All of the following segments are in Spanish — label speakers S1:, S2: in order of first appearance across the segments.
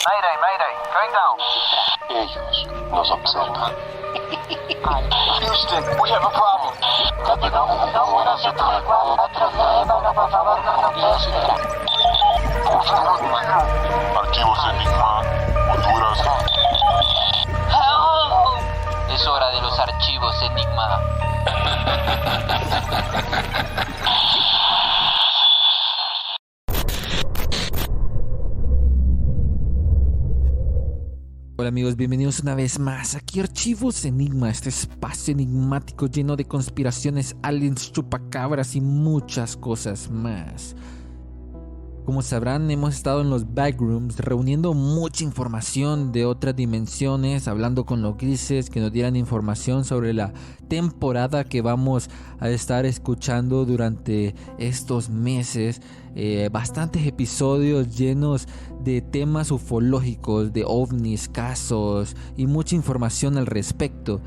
S1: Mayday, mayday, going down.
S2: Ellos nos observan.
S1: Houston, we have a problem.
S2: Archivos Enigma, Honduras.
S3: Es hora de los archivos Enigma.
S4: Hola amigos, bienvenidos una vez más aquí a Archivos Enigma, este espacio enigmático lleno de conspiraciones, aliens, chupacabras y muchas cosas más. Como sabrán, hemos estado en los backrooms reuniendo mucha información de otras dimensiones, hablando con los grises que nos dieran información sobre la temporada que vamos a estar escuchando durante estos meses. Bastantes episodios llenos de temas ufológicos, de ovnis, casos y mucha información al respecto.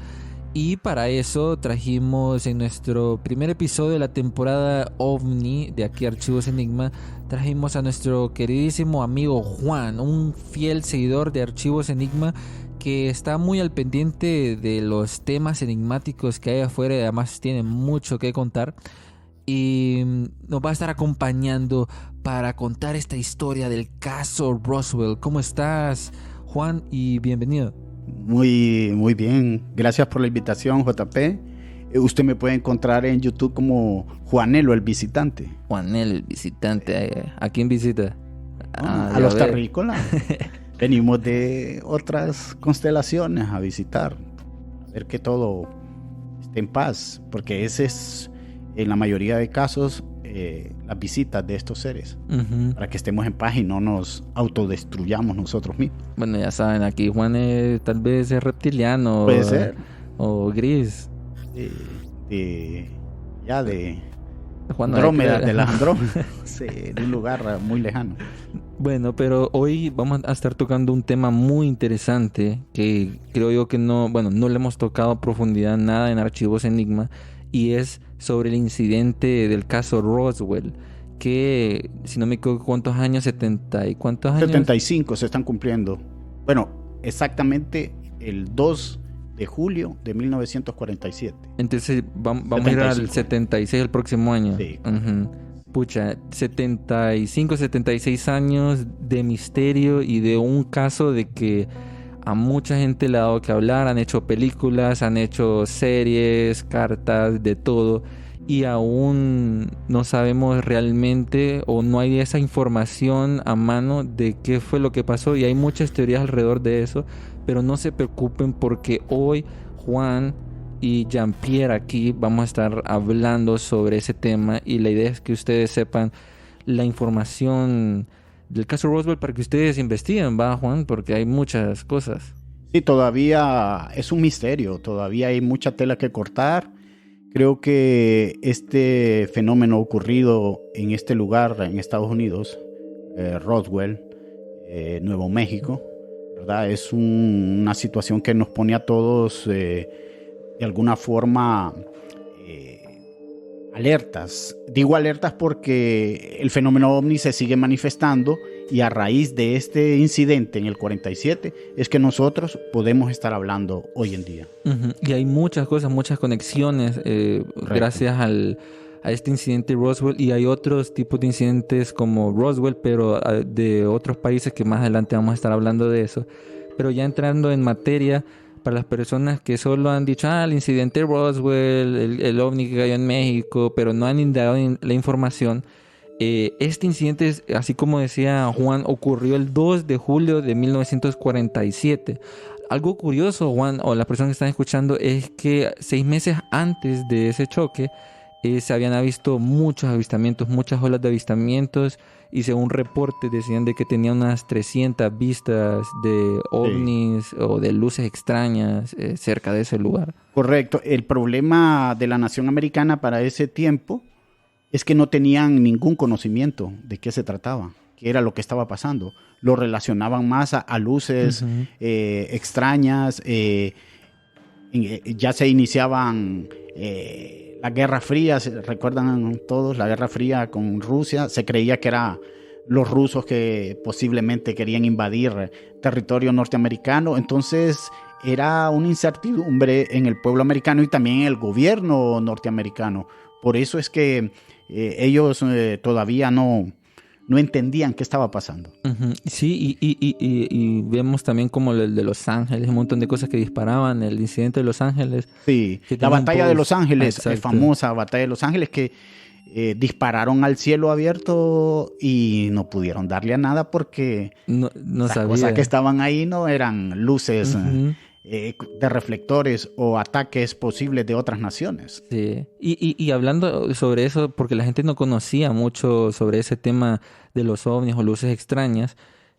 S4: Y para eso trajimos en nuestro primer episodio de la temporada OVNI de aquí Archivos Enigma, trajimos a nuestro queridísimo amigo Juan, un fiel seguidor de Archivos Enigma que está muy al pendiente de los temas enigmáticos que hay afuera y además tiene mucho que contar. Y nos va a estar acompañando para contar esta historia del caso Roswell. ¿Cómo estás, Juan? Y bienvenido.
S5: Muy bien. Gracias por la invitación, JP. Usted me puede encontrar en YouTube como Juanelo el Visitante.
S4: Juanelo el Visitante. ¿A quién visita?
S5: A los terrícolas. Venimos de otras constelaciones a visitar. A ver que todo esté en paz. Porque ese es, en la mayoría de casos, las visitas de estos seres. Para que estemos en paz y no nos autodestruyamos nosotros mismos.
S4: Bueno, ya saben, aquí Juan tal vez es reptiliano.
S5: Puede ser.
S4: O gris.
S5: De
S4: Juan
S5: Andrómeda, de las Andrómedas. Sí, de un lugar muy lejano.
S4: Bueno, pero hoy vamos a estar tocando un tema muy interesante que creo yo que no le hemos tocado a profundidad nada en Archivos Enigma, y es sobre el incidente del caso Roswell, que si no me equivoco, ¿cuántos años? 70 y ¿cuántos años?
S5: 75 se están cumpliendo. Bueno, exactamente el 2 de julio de 1947.
S4: Entonces vamos a ir al 76 el próximo año.
S5: Sí.
S4: Pucha, 75, 76 años de misterio y de un caso de que a mucha gente le ha dado que hablar. Han hecho películas, han hecho series, cartas, de todo, y aún no sabemos realmente, o no hay esa información a mano de qué fue lo que pasó, y hay muchas teorías alrededor de eso. Pero no se preocupen, porque hoy Juan y Jean-Pierre aquí vamos a estar hablando sobre ese tema, y la idea es que ustedes sepan la información del caso Roswell para que ustedes investiguen, ¿va, Juan? Porque hay muchas cosas.
S5: Sí, todavía es un misterio, todavía hay mucha tela que cortar. Creo que este fenómeno ocurrido en este lugar, en Estados Unidos, Roswell, Nuevo México, ¿verdad? Es una situación que nos pone a todos de alguna forma alertas. Digo alertas porque el fenómeno ovni se sigue manifestando, y a raíz de este incidente en el 47 es que nosotros podemos estar hablando hoy en día.
S4: Y hay muchas cosas, muchas conexiones gracias a este incidente Roswell, y hay otros tipos de incidentes como Roswell, pero de otros países que más adelante vamos a estar hablando de eso. Pero ya entrando en materia, para las personas que solo han dicho, el incidente Roswell, el ovni que cayó en México, pero no han indagado en la información, este incidente, así como decía Juan, ocurrió el 2 de julio de 1947. Algo curioso, Juan, o las personas que están escuchando, es que 6 meses antes de ese choque, se habían visto muchos avistamientos, muchas olas de avistamientos, y según reportes decían de que tenía unas 300 vistas de ovnis o de luces extrañas cerca de ese lugar.
S5: Correcto. El problema de la nación americana para ese tiempo es que no tenían ningún conocimiento de qué se trataba, qué era lo que estaba pasando. Lo relacionaban más a luces extrañas. Ya se iniciaban la Guerra Fría, ¿se recuerdan todos? La Guerra Fría con Rusia. Se creía que era los rusos que posiblemente querían invadir territorio norteamericano. Entonces era una incertidumbre en el pueblo americano y también en el gobierno norteamericano. Por eso es que ellos todavía no entendían qué estaba pasando.
S4: Ujú. Sí, y vemos también como el de Los Ángeles, un montón de cosas que disparaban, el incidente de Los Ángeles.
S5: Sí,
S4: Que
S5: la
S4: tenía un
S5: batalla de
S4: post-
S5: Los Ángeles,
S4: Exacto.
S5: famosa batalla de Los Ángeles, que dispararon al cielo abierto y no pudieron darle a nada porque
S4: No
S5: las
S4: sabía.
S5: cosas que estaban ahí no eran luces
S4: Ujú.
S5: de reflectores o ataques posibles de otras naciones.
S4: Sí, y hablando sobre eso, porque la gente no conocía mucho sobre ese tema de los ovnis o luces extrañas,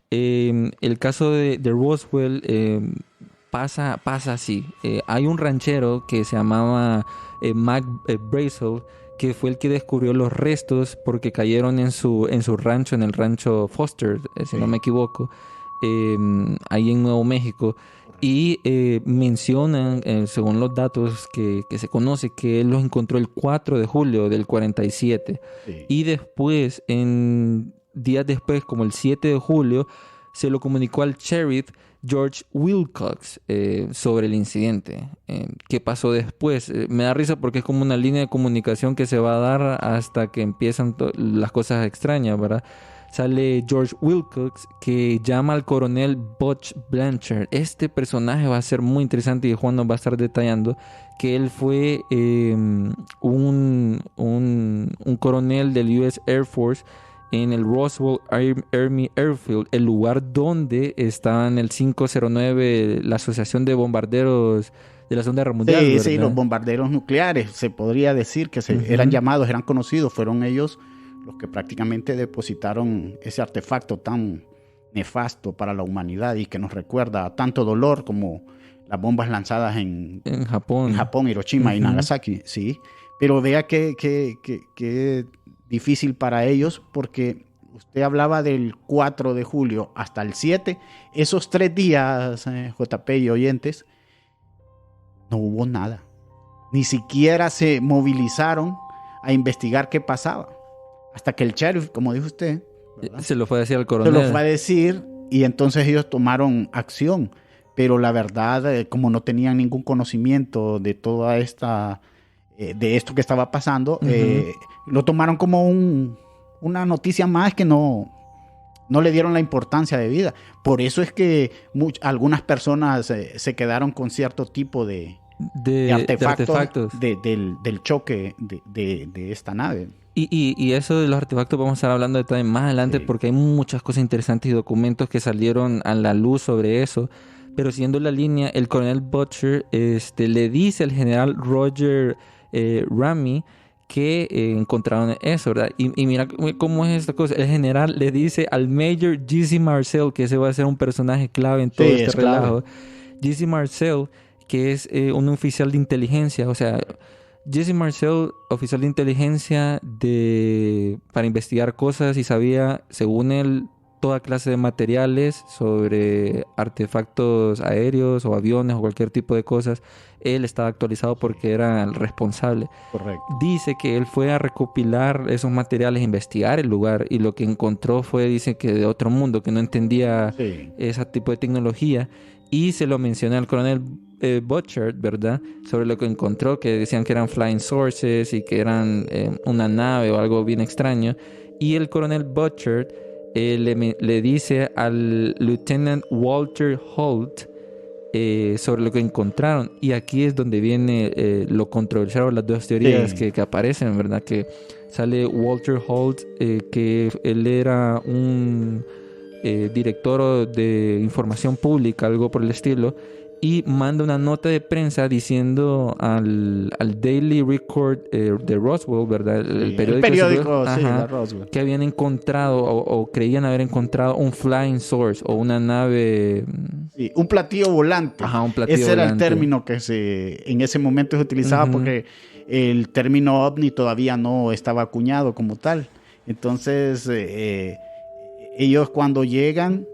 S4: el caso de Roswell pasa así. Hay un ranchero que se llamaba Mac Brazel, que fue el que descubrió los restos porque cayeron en su rancho, en el rancho Foster, si no me equivoco, ahí en Nuevo México. Y mencionan, según los datos que se conoce, que él los encontró el 4 de julio del 47.
S5: Sí.
S4: Y después, días después, como el 7 de julio, se lo comunicó al sheriff George Wilcox sobre el incidente. ¿Qué pasó después? Me da risa porque es como una línea de comunicación que se va a dar hasta que empiezan las cosas extrañas, ¿verdad? Sale George Wilcox, que llama al coronel Butch Blanchard. Este personaje va a ser muy interesante y Juan nos va a estar detallando que él fue un coronel del US Air Force en el Roswell Army Airfield, el lugar donde estaba en el 509, la Asociación de Bombarderos de la Segunda Guerra Mundial.
S5: Sí,
S4: ¿verdad?
S5: sí, los bombarderos nucleares, se podría decir que
S4: Ujú.
S5: eran llamados, eran conocidos, fueron ellos los que prácticamente depositaron ese artefacto tan nefasto para la humanidad y que nos recuerda a tanto dolor como las bombas lanzadas en
S4: Japón.
S5: Hiroshima y
S4: Ujú.
S5: Nagasaki, sí. Pero vea que difícil para ellos porque usted hablaba del 4 de julio hasta el 7, esos 3 días, JP y oyentes, no hubo nada. Ni siquiera se movilizaron a investigar qué pasaba. Hasta que el sheriff, como dijo usted, ¿verdad?,
S4: Se lo fue a decir al
S5: se
S4: coronel.
S5: lo fue a decir y entonces ellos tomaron acción. Pero la verdad, como no tenían ningún conocimiento de toda esta, de esto que estaba pasando, lo tomaron como una noticia más que no le dieron la importancia de vida. Por eso es que algunas personas se quedaron con cierto tipo de artefactos del choque de esta nave.
S4: Y eso de los artefactos vamos a estar hablando de también más adelante,
S5: Sí.
S4: porque hay muchas cosas interesantes y documentos que salieron a la luz sobre eso. Pero siguiendo la línea, el coronel Butcher le dice al general Roger Ramey que encontraron eso, ¿verdad? Y mira cómo es esta cosa. El general le dice al Major Jesse Marcel, que ese va a ser un personaje clave en todo
S5: Sí,
S4: este
S5: es clave.
S4: relajo. Jesse Marcel, que es un oficial de inteligencia, o sea, Jesse Marcel, oficial de inteligencia para investigar cosas y sabía, según él, toda clase de materiales sobre artefactos aéreos o aviones o cualquier tipo de cosas. Él estaba actualizado porque era el responsable.
S5: Correcto.
S4: Dice que él fue a recopilar esos materiales, a investigar el lugar y lo que encontró fue, dice que de otro mundo, que no entendía
S5: Sí.
S4: ese tipo de tecnología. Y se lo menciona al coronel Butcher, ¿verdad? Sobre lo que encontró, que decían que eran flying sources y que eran una nave o algo bien extraño. Y el coronel Butcher le dice al lieutenant Walter Holt sobre lo que encontraron. Y aquí es donde viene lo controversial o las dos teorías
S5: Sí.
S4: que aparecen, ¿verdad? Que sale Walter Holt, que él era un director de información pública, algo por el estilo, y manda una nota de prensa diciendo al Daily Record de Roswell, ¿verdad? El
S5: periódico, sí,
S4: ajá,
S5: de Roswell.
S4: que habían encontrado o creían haber encontrado un flying source o una nave.
S5: Sí, un platillo volante.
S4: Ajá, un platillo
S5: Ese era el
S4: volante.
S5: término que en ese momento se utilizaba
S4: Ujú.
S5: porque el término ovni todavía no estaba acuñado como tal. Entonces, ellos cuando llegan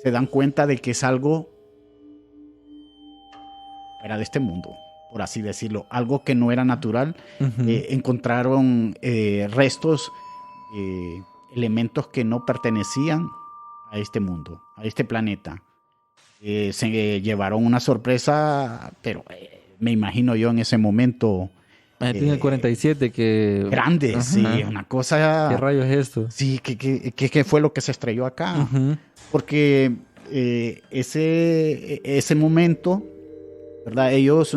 S5: se dan cuenta de que es algo fuera de este mundo, por así decirlo, algo que no era natural.
S4: Ujú.
S5: Encontraron restos elementos que no pertenecían a este mundo, a este planeta. Se llevaron una sorpresa, pero me imagino yo en ese momento...
S4: En el 47 que...
S5: Grande,
S4: Ajá.
S5: sí, una cosa...
S4: ¿Qué rayos es esto?
S5: Sí, ¿qué fue lo que se estrelló acá?
S4: Ujú.
S5: Porque ese momento, ¿verdad? Ellos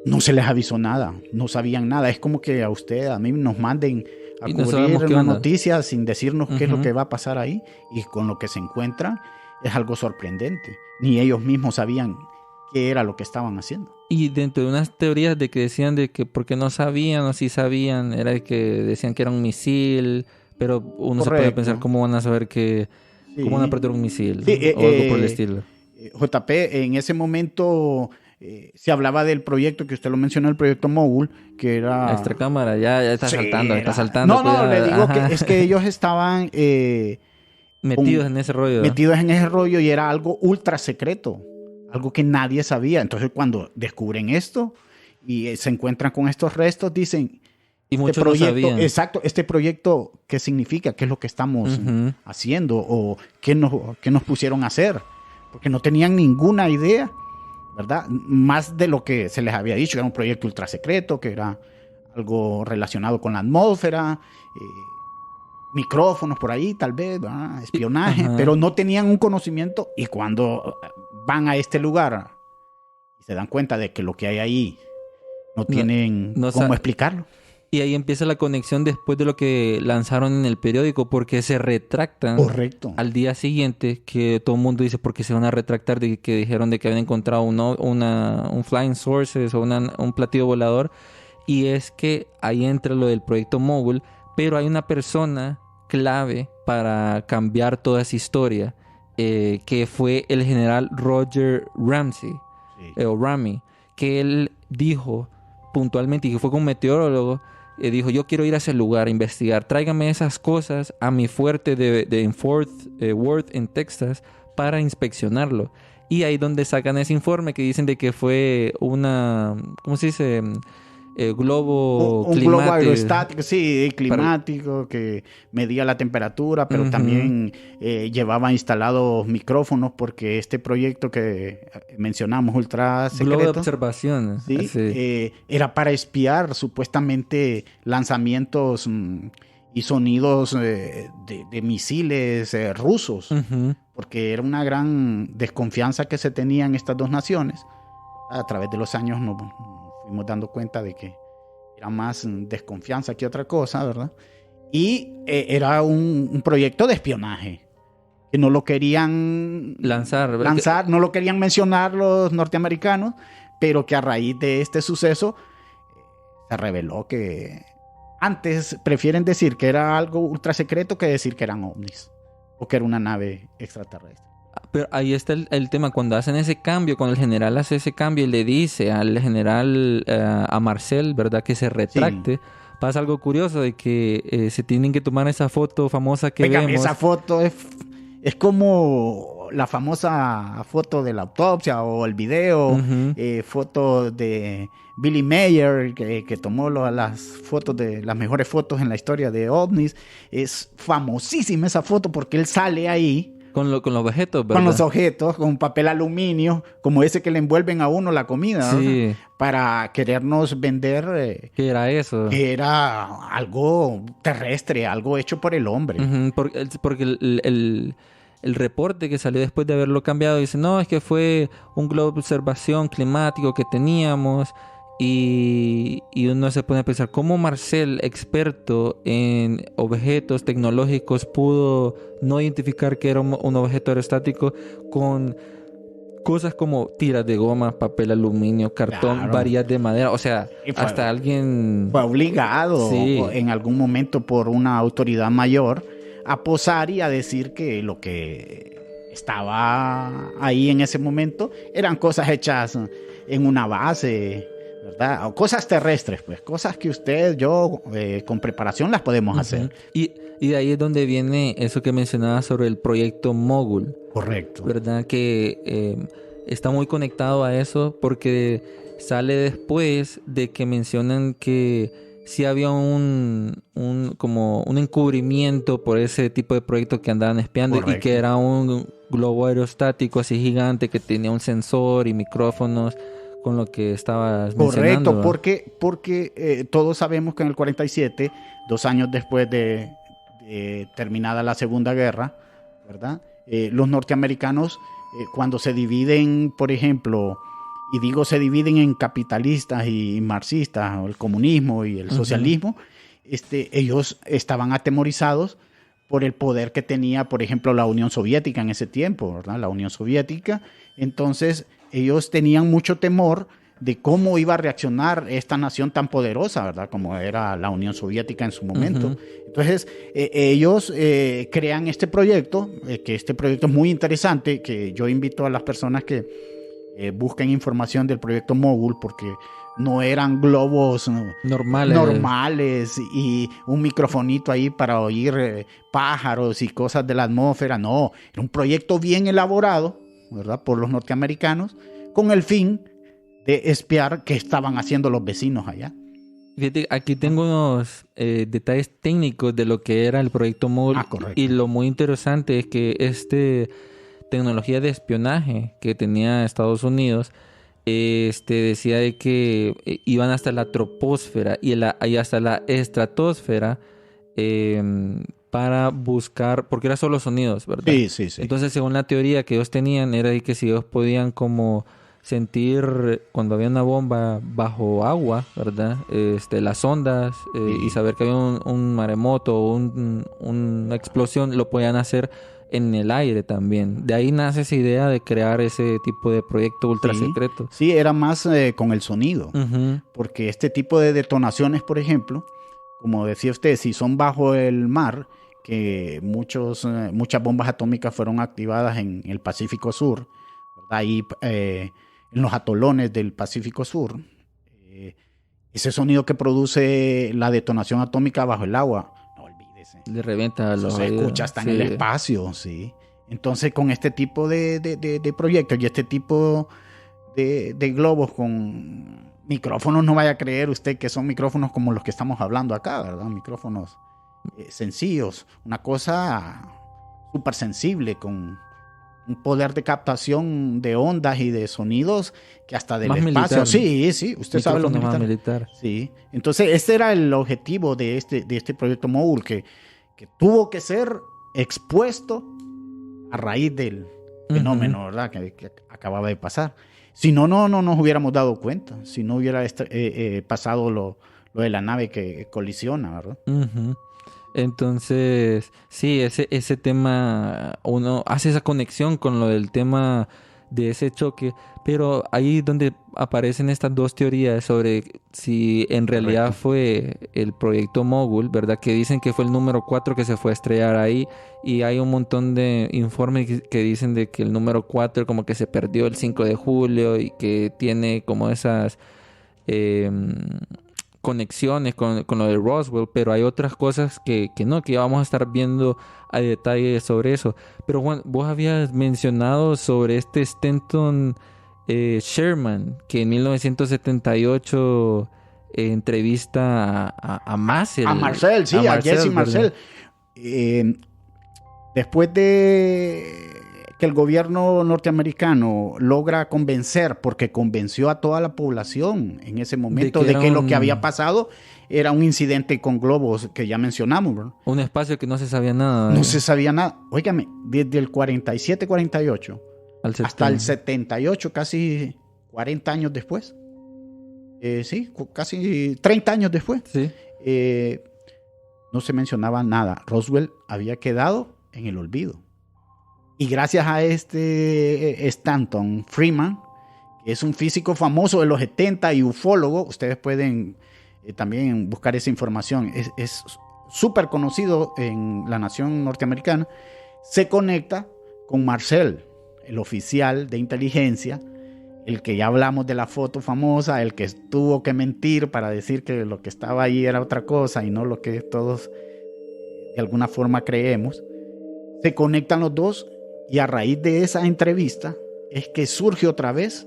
S5: no se les avisó nada, no sabían nada. Es como que a mí nos manden a
S4: Y no sabemos
S5: cubrir
S4: qué
S5: una
S4: onda.
S5: noticia sin decirnos qué es lo
S4: Ujú.
S5: que va a pasar ahí, y con lo que se encuentran es algo sorprendente. Ni ellos mismos sabían qué era lo que estaban haciendo.
S4: Y dentro de unas teorías de que decían de que porque no sabían o sí sabían, era de que decían que era un misil, pero uno se puede
S5: Correcto.
S4: pensar cómo van a saber que...
S5: Sí.
S4: ¿Cómo van a perder un misil?
S5: Sí,
S4: o algo por el estilo.
S5: JP, en ese momento se hablaba del proyecto que usted lo mencionó, el proyecto Mogul, que era...
S4: Extra cámara, ya está
S5: Sí,
S4: saltando, está
S5: era-
S4: saltando.
S5: No,
S4: cuidado.
S5: le digo
S4: Ajá.
S5: que es que ellos estaban
S4: Metidos en ese rollo.
S5: metidos en ese rollo y era algo ultra secreto, algo que nadie sabía. Entonces cuando descubren esto y se encuentran con estos restos, dicen...
S4: Y
S5: Este
S4: muchos no
S5: proyecto,
S4: sabían.
S5: exacto, este proyecto, ¿qué significa? ¿Qué es lo que estamos
S4: Ujú.
S5: haciendo? ¿O qué nos pusieron a hacer? Porque no tenían ninguna idea, ¿verdad? Más de lo que se les había dicho, que era un proyecto ultra secreto, que era algo relacionado con la atmósfera, micrófonos por ahí, tal vez, ¿verdad? Espionaje,
S4: Ajá.
S5: pero no tenían un conocimiento. Y cuando van a este lugar y se dan cuenta de que lo que hay ahí no tienen
S4: no
S5: cómo
S4: sa-
S5: explicarlo.
S4: Y ahí empieza la conexión después de lo que lanzaron en el periódico, porque se retractan
S5: Correcto.
S4: al día siguiente, que todo el mundo dice, porque se van a retractar de que dijeron de que habían encontrado un flying sources o un platillo volador. Y es que ahí entra lo del proyecto Mogul, pero hay una persona clave para cambiar toda esa historia, que fue el general Roger Ramsey,
S5: Sí.
S4: o Rami, que él dijo puntualmente, y que fue con un meteorólogo, dijo, yo quiero ir a ese lugar a investigar, tráigame esas cosas a mi fuerte de Fort Worth en Texas para inspeccionarlo. Y ahí donde sacan ese informe que dicen de que fue una, ¿cómo se dice? Globo
S5: Un globo
S4: climático.
S5: aerostático, sí, climático, que medía la temperatura, pero
S4: Ujú.
S5: también llevaba instalados micrófonos, porque este proyecto que mencionamos, ultra
S4: Globo de
S5: secreto,
S4: observación.
S5: ¿sí?
S4: Así.
S5: Era para espiar supuestamente lanzamientos y sonidos de misiles rusos,
S4: Ujú.
S5: porque era una gran desconfianza que se tenía en estas dos naciones. A través de los años nos fuimos dando cuenta de que era más desconfianza que otra cosa, ¿verdad? Y era un proyecto de espionaje, que no lo querían
S4: Lanzar.
S5: no lo querían mencionar los norteamericanos, pero que a raíz de este suceso se reveló que antes prefieren decir que era algo ultra secreto que decir que eran ovnis o que era una nave extraterrestre.
S4: Pero ahí está el tema, cuando hacen ese cambio, cuando el general hace ese cambio y le dice al general, a Marcel, ¿verdad? Que se retracte, pasa algo curioso de que se tienen que tomar esa foto famosa que
S5: Oiga,
S4: vemos.
S5: esa foto es como la famosa foto de la autopsia o el video,
S4: Ujú.
S5: foto de Billy Mayer, que tomó las fotos de las mejores fotos en la historia de ovnis. Es famosísima esa foto porque él sale ahí
S4: Con los objetos, ¿verdad?
S5: con los objetos, con papel aluminio, como ese que le envuelven a uno la comida,
S4: Sí.
S5: ¿verdad? Para querernos vender
S4: ¿Qué era eso?
S5: que era algo terrestre, algo hecho por el hombre.
S4: Ujú, porque el reporte que salió después de haberlo cambiado dice, no, es que fue un globo de observación climático que teníamos. Y uno se pone a pensar, ¿cómo Marcel, experto en objetos tecnológicos, pudo no identificar que era un objeto aerostático con cosas como tiras de goma, papel aluminio, cartón,
S5: Claro.
S4: varillas de madera? O sea,
S5: Y fue-
S4: hasta alguien...
S5: Fue obligado
S4: Sí.
S5: en algún momento por una autoridad mayor a posar y a decir que lo que estaba ahí en ese momento eran cosas hechas en una base, ¿verdad? O cosas terrestres, pues, cosas que usted, yo, con preparación las podemos hacer.
S4: Ujú. Y de ahí es donde viene eso que mencionaba sobre el proyecto Mogul,
S5: Correcto.
S4: ¿verdad? Que está muy conectado a eso porque sale después de que mencionan que sí había como un encubrimiento por ese tipo de proyectos que andaban espiando.
S5: Correcto.
S4: Y que era un globo aerostático así gigante que tenía un sensor y micrófonos con lo que estabas mencionando.
S5: Correcto, porque todos sabemos que en el 47, 2 años después de terminada la Segunda Guerra, ¿verdad? Los norteamericanos, cuando se dividen, por ejemplo, y digo se dividen en capitalistas y marxistas, o el comunismo y el socialismo, ellos estaban atemorizados por el poder que tenía, por ejemplo, la Unión Soviética en ese tiempo, ¿verdad? La Unión Soviética. Entonces, ellos tenían mucho temor de cómo iba a reaccionar esta nación tan poderosa, ¿verdad? Como era la Unión Soviética en su momento. Entonces, ellos crean este proyecto, que este proyecto es muy interesante, que yo invito a las personas que busquen información del proyecto Mogul, porque no eran globos normales y un microfonito ahí para oír pájaros y cosas de la atmósfera. No, era un proyecto bien elaborado, ¿verdad? Por los norteamericanos, con el fin de espiar qué estaban haciendo los vecinos allá.
S4: Fíjate, aquí tengo unos detalles técnicos de lo que era el proyecto Mogul.
S5: Correcto.
S4: Y lo muy interesante es que tecnología de espionaje que tenía Estados Unidos decía de que iban hasta la troposfera y hasta la estratosfera para buscar, porque era solo sonidos, ¿verdad?
S5: Sí.
S4: Entonces, según la teoría que ellos tenían, era de que si ellos podían como sentir cuando había una bomba bajo agua, ¿verdad? Las ondas y saber que había un maremoto o una explosión, lo podían hacer en el aire también. De ahí nace esa idea de crear ese tipo de proyecto ultra secreto.
S5: Sí, era más con el sonido, porque este tipo de detonaciones, por ejemplo, como decía usted, si son bajo el mar, que muchas bombas atómicas fueron activadas en el Pacífico Sur, ¿verdad? Ahí en los atolones del Pacífico Sur, ese sonido que produce la detonación atómica bajo el agua, no olvídese,
S4: le revienta los
S5: se escucha hasta en el espacio, sí. Entonces, con este tipo de proyectos y este tipo de globos con micrófonos, no vaya a creer usted que son micrófonos como los que estamos hablando acá, ¿verdad? Micrófonos sencillos, una cosa súper sensible, con un poder de captación de ondas y de sonidos que hasta del
S4: más
S5: espacio.
S4: Militar.
S5: Sí, usted sabe lo
S4: militar.
S5: Sí, entonces este era el objetivo de este proyecto Mogul, que tuvo que ser expuesto a raíz del fenómeno, ¿verdad? Que acababa de pasar. Si no nos hubiéramos dado cuenta, si no hubiera pasado lo de la nave que colisiona, ¿verdad?
S4: Entonces, sí, ese tema, uno hace esa conexión con lo del tema de ese choque, pero ahí donde aparecen estas dos teorías sobre si en realidad fue el proyecto Mogul, ¿verdad? Que dicen que fue el número 4 que se fue a estrellar ahí, y hay un montón de informes que dicen de que el número 4 como que se perdió el 5 de julio y que tiene como esas conexiones con lo de Roswell, pero hay otras cosas que no, que ya vamos a estar viendo a detalle sobre eso. Pero Juan, vos habías mencionado sobre este Stanton Sherman, que en 1978 entrevista a Marcel.
S5: A Marcel, sí, a Jesse Marcel. Después de que el gobierno norteamericano logra convencer, porque convenció a toda la población en ese momento de que lo que había pasado era un incidente con globos que ya mencionamos, ¿verdad?
S4: Un espacio que no se sabía nada.
S5: No se sabía nada. Óigame, desde el 47-48 hasta el 78, casi 40 años después. Sí, casi 30 años después.
S4: Sí.
S5: No se mencionaba nada. Roswell había quedado en el olvido. Y gracias a este Stanton Freeman, que es un físico famoso de los 70 y ufólogo, ustedes pueden también buscar esa información, es súper conocido en la nación norteamericana, se conecta con Marcel, el oficial de inteligencia, el que ya hablamos de la foto famosa, el que tuvo que mentir para decir que lo que estaba ahí era otra cosa y no lo que todos de alguna forma creemos. Se conectan los dos. Y a raíz de esa entrevista es que surge otra vez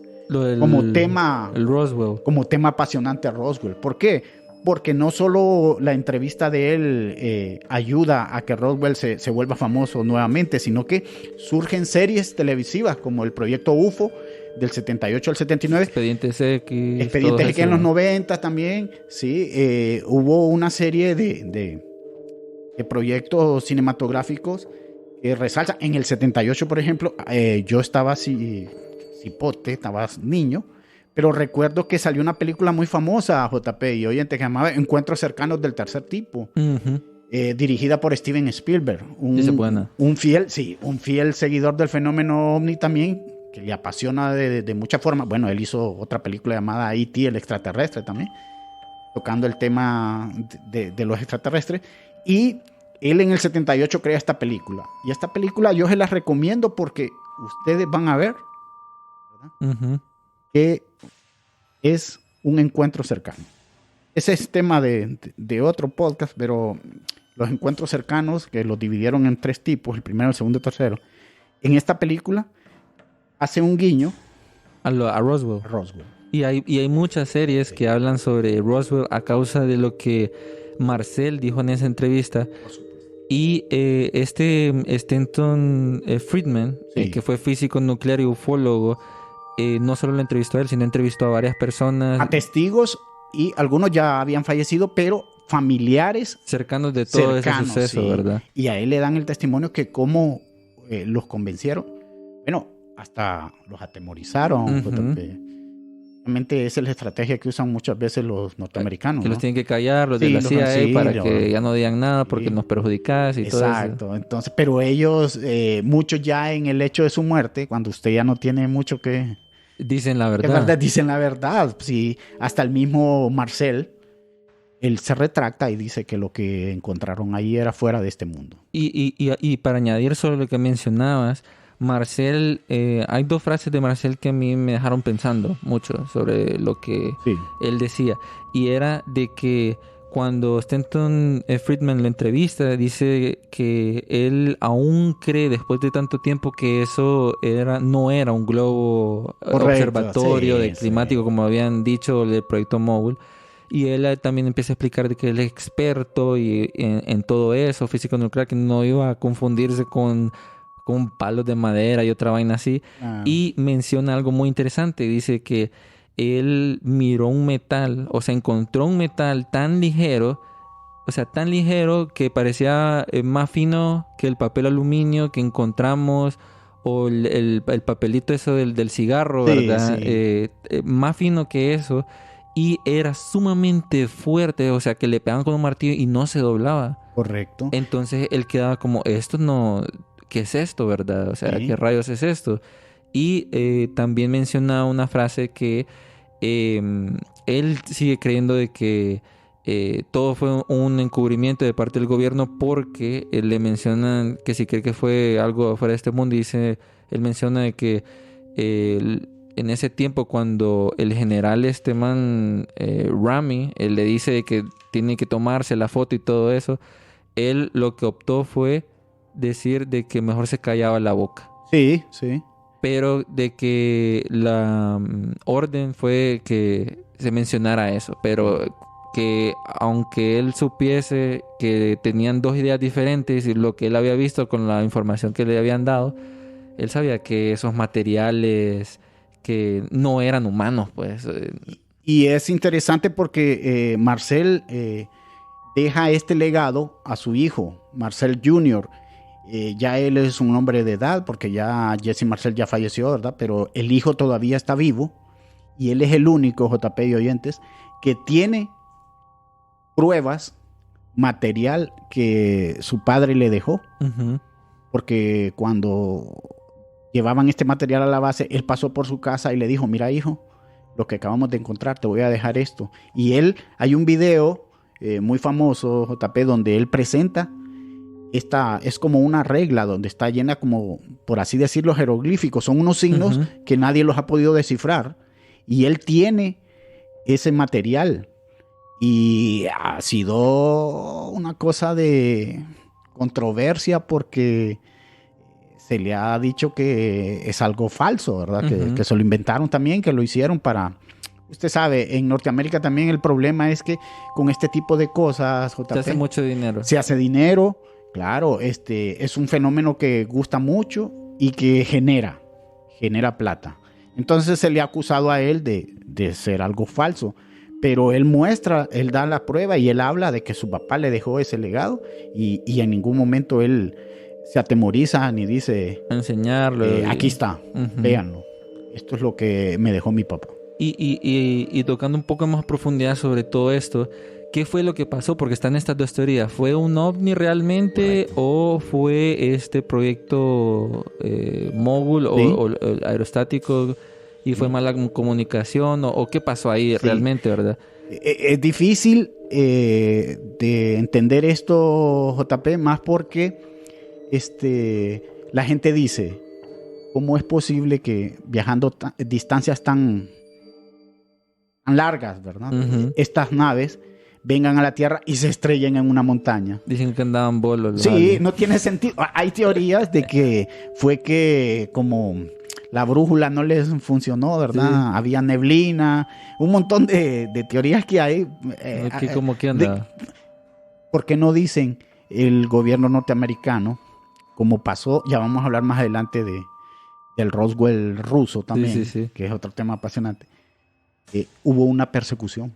S5: como tema,
S4: el Roswell,
S5: como tema apasionante a Roswell. ¿Por qué? porque no solo la entrevista de él ayuda a que Roswell se vuelva famoso nuevamente, sino que surgen series televisivas como el proyecto UFO del 78 al 79.
S4: Expedientes X.
S5: Expedientes X en los 90 también, sí. Hubo una serie de proyectos cinematográficos que resaltan. En el 78, por ejemplo, yo estaba cipote, estaba niño, pero recuerdo que salió una película muy famosa, JP y oyente, que se llamaba Encuentros cercanos del tercer tipo, dirigida por Steven Spielberg, un fiel seguidor del fenómeno ovni también, que le apasiona de muchas formas. Bueno, él hizo otra película llamada E.T. el extraterrestre también, tocando el tema de los extraterrestres, y él en el 78 crea esta película, y esta película yo se la recomiendo porque ustedes van a ver, ¿verdad? Que es un encuentro cercano. Ese es tema de otro podcast, pero los encuentros cercanos, que los dividieron en 3 tipos, el primero, el segundo y el tercero, en esta película hace un guiño
S4: a Roswell. Y hay muchas series que hablan sobre Roswell a causa de lo que Marcel dijo en esa entrevista. Y Stanton Friedman,
S5: sí,
S4: que fue físico nuclear y ufólogo, no solo lo entrevistó a él, sino entrevistó a varias personas.
S5: A testigos, y algunos ya habían fallecido, pero familiares
S4: cercanos de todo ese suceso,
S5: sí,
S4: ¿verdad?
S5: Y a él le dan el testimonio que cómo los convencieron. Bueno, hasta los atemorizaron. Realmente esa es la estrategia que usan muchas veces los norteamericanos,
S4: que
S5: ¿no?
S4: los tienen que callar, los de la CIA, para que ya no digan nada porque nos perjudicas y todo eso.
S5: Exacto. Entonces, pero ellos, muchos ya en el hecho de su muerte, cuando usted ya no tiene mucho que...
S4: Dicen la verdad.
S5: Dicen la verdad. Sí, hasta el mismo Marcel, él se retracta y dice que lo que encontraron ahí era fuera de este mundo.
S4: Y para añadir sobre lo que mencionabas, Marcel, hay 2 frases de Marcel que a mí me dejaron pensando mucho sobre lo que él decía. Y era de que cuando Stanton Friedman lo entrevista, dice que él aún cree, después de tanto tiempo, que eso no era un globo observatorio climático, como habían dicho del proyecto Mogul. Y él también empieza a explicar de que él es experto en todo eso, físico nuclear, que no iba a confundirse con palos de madera y otra vaina así. Y menciona algo muy interesante. Dice que él miró un metal, o sea, encontró un metal tan ligero, que parecía más fino que el papel aluminio que encontramos, o el papelito eso del cigarro, ¿verdad? Sí. Más fino que eso. Y era sumamente fuerte, o sea, que le pegaban con un martillo y no se doblaba.
S5: Correcto.
S4: Él quedaba como, esto no... ¿Qué es esto, verdad? O sea, ¿qué rayos es esto? Y también menciona una frase que él sigue creyendo de que todo fue un encubrimiento de parte del gobierno, porque le mencionan que si cree que fue algo fuera de este mundo. Él menciona de que en ese tiempo, cuando el general Rami, él le dice que tiene que tomarse la foto y todo eso, él lo que optó fue decir de que mejor se callaba la boca.
S5: Sí.
S4: Pero de que la orden fue que se mencionara eso. Pero que aunque él supiese que tenían 2 ideas diferentes y lo que él había visto con la información que le habían dado, él sabía que esos materiales que no eran humanos, pues.
S5: Y es interesante porque Marcel deja este legado a su hijo, Marcel Jr., ya él es un hombre de edad, porque ya Jesse Marcel ya falleció, ¿verdad? Pero el hijo todavía está vivo, y él es el único, JP y oyentes, que tiene pruebas, material que su padre le dejó. Porque cuando llevaban este material a la base, él pasó por su casa y le dijo: mira, hijo, lo que acabamos de encontrar, te voy a dejar esto. Y hay un video muy famoso, JP, donde él presenta es como una regla donde está llena, como por así decirlo, jeroglíficos. Son unos signos que nadie los ha podido descifrar, y él tiene ese material, y ha sido una cosa de controversia porque se le ha dicho que es algo falso, ¿verdad? Que se lo inventaron también, que lo hicieron para usted sabe, en Norteamérica también el problema es que con este tipo de cosas, JP,
S4: Se hace mucho dinero.
S5: se hace dinero. Claro, es un fenómeno que gusta mucho y que genera plata. Entonces se le ha acusado a él de ser algo falso, pero él da la prueba y él habla de que su papá le dejó ese legado y en ningún momento él se atemoriza ni dice,
S4: Enseñarlo.
S5: aquí está, véanlo. Esto es lo que me dejó mi papá.
S4: Y tocando un poco más profundidad sobre todo esto, ¿qué fue lo que pasó? Porque están estas dos teorías. ¿Fue un ovni realmente? Correcto. ¿O fue este proyecto móvil
S5: ¿Sí?
S4: o aerostático y fue mala comunicación? ¿O qué pasó ahí realmente, verdad?
S5: Es difícil de entender esto, JP, más porque la gente dice, ¿cómo es posible que viajando distancias tan largas, ¿verdad? Estas naves vengan a la Tierra y se estrellen en una montaña.
S4: Dicen que andaban bolos.
S5: Sí,
S4: aliens.
S5: no tiene sentido. Hay teorías de que fue que como la brújula no les funcionó, ¿verdad? Sí. Había neblina, un montón de teorías que hay.
S4: ¿Cómo que anda?
S5: ¿Por qué no dicen el gobierno norteamericano, como pasó, ya vamos a hablar más adelante del Roswell ruso también, que es otro tema apasionante, hubo una persecución.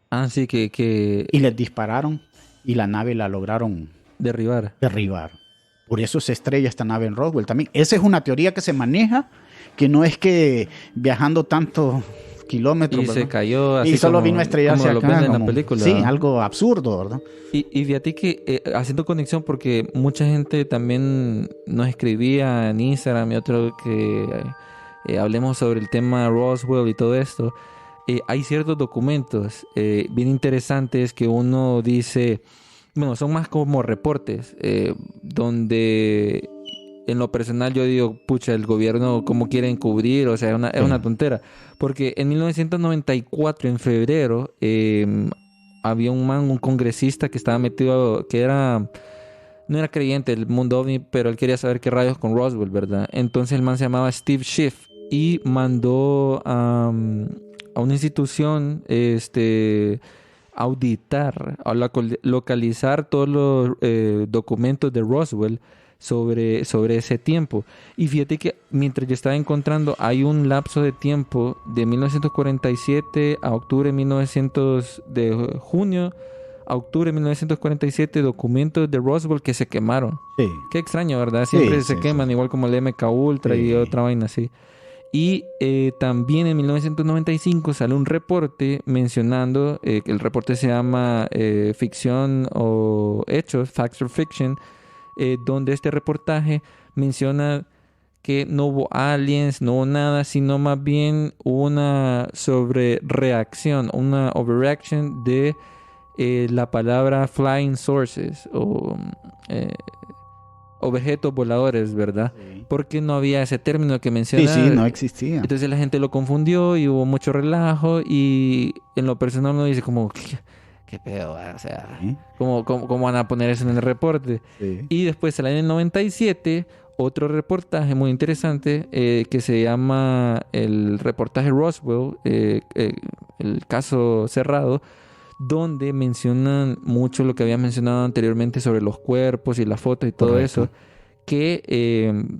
S4: Ah, sí, que...
S5: Y les dispararon y la nave la lograron
S4: derribar.
S5: Por eso se estrella esta nave en Roswell también. Esa es una teoría que se maneja, que no es que viajando tantos kilómetros,
S4: y
S5: ¿verdad?
S4: Se cayó así
S5: y solo
S4: como,
S5: vino a estrellarse
S4: como
S5: acá.
S4: Lo ven en la película.
S5: Sí, algo absurdo, ¿verdad?
S4: Y fíjate que haciendo conexión, porque mucha gente también nos escribía en Instagram y otro que hablemos sobre el tema Roswell y todo esto. Hay ciertos documentos bien interesantes que uno dice, bueno, son más como reportes, donde en lo personal yo digo, pucha, el gobierno cómo quiere encubrir, o sea, es una tontera. Porque en 1994, en febrero, había un congresista que estaba metido, no era creyente del mundo ovni, pero él quería saber qué rayos con Roswell, ¿verdad? Entonces el man se llamaba Steve Schiff y mandó a una institución auditar, a localizar todos los documentos de Roswell sobre ese tiempo. Y fíjate que mientras yo estaba encontrando, hay un lapso de tiempo de 1947 a octubre de junio a octubre de 1947, documentos de Roswell que se quemaron.
S5: Sí.
S4: Qué extraño, ¿verdad? Siempre se queman, igual como el MK Ultra y otra vaina así. Y también en 1995 sale un reporte mencionando, el reporte se llama Ficción o Hechos, Facts or Fiction, donde este reportaje menciona que no hubo aliens, no hubo nada, sino más bien una sobrereacción, una overreaction de la palabra flying sources o objetos voladores, ¿verdad? Sí. Porque no había ese término que mencionaba.
S5: Sí, no existía.
S4: Entonces la gente lo confundió y hubo mucho relajo y en lo personal uno dice como, ¿qué pedo? O sea, ¿sí? ¿Cómo van a poner eso en el reporte? Sí. Y después sale en el 97 otro reportaje muy interesante que se llama el reportaje Roswell, el caso cerrado, donde mencionan mucho lo que había mencionado anteriormente sobre los cuerpos y las fotos y todo Correcto. Eso.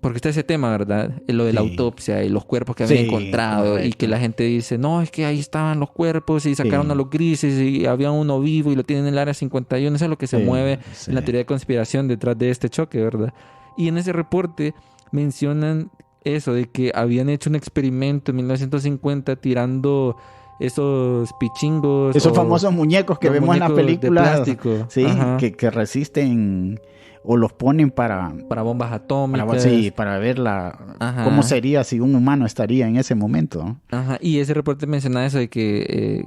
S4: Porque está ese tema, ¿verdad? Lo de la autopsia y los cuerpos que habían encontrado. Correcto. Y que la gente dice, no, es que ahí estaban los cuerpos y sacaron a los grises y había uno vivo y lo tienen en el área 51. Eso es lo que se mueve en la teoría de conspiración detrás de este choque, ¿verdad? Y en ese reporte mencionan eso, de que habían hecho un experimento en 1950 tirando esos pichingos.
S5: Esos famosos muñecos que vemos en las películas.
S4: De plástico.
S5: Sí, que resisten o los ponen para
S4: bombas atómicas.
S5: Para ver cómo sería si un humano estaría en ese momento, ¿no?
S4: Ajá. Y ese reporte menciona eso de que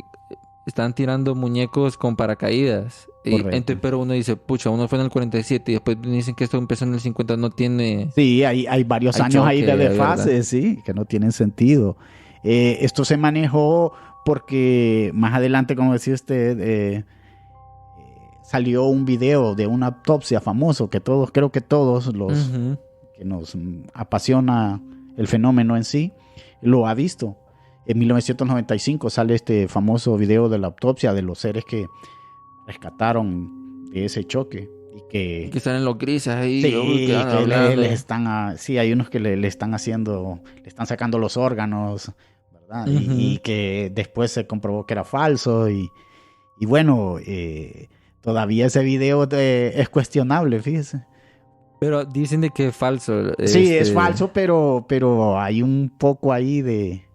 S4: están tirando muñecos con paracaídas. Pero uno dice, pucha, uno fue en el 47 y después dicen que esto empezó en el 50, no tiene...
S5: Sí, hay varios años ahí de desfase, sí, que no tienen sentido. Esto se manejó porque más adelante, como decía usted, salió un video de una autopsia famoso que creo que todos los que nos apasiona el fenómeno en sí, lo ha visto. En 1995 sale este famoso video de la autopsia de los seres que rescataron de ese choque. Y que
S4: están en los grises ahí.
S5: sí,
S4: que van
S5: que
S4: hablando.
S5: sí, hay unos que le están haciendo, le están sacando los órganos, ¿verdad?
S4: Ujú.
S5: Y que después se comprobó que era falso. Y bueno, todavía ese video es cuestionable, fíjese.
S4: Pero dicen de que es falso.
S5: Sí, es falso, pero hay un poco ahí de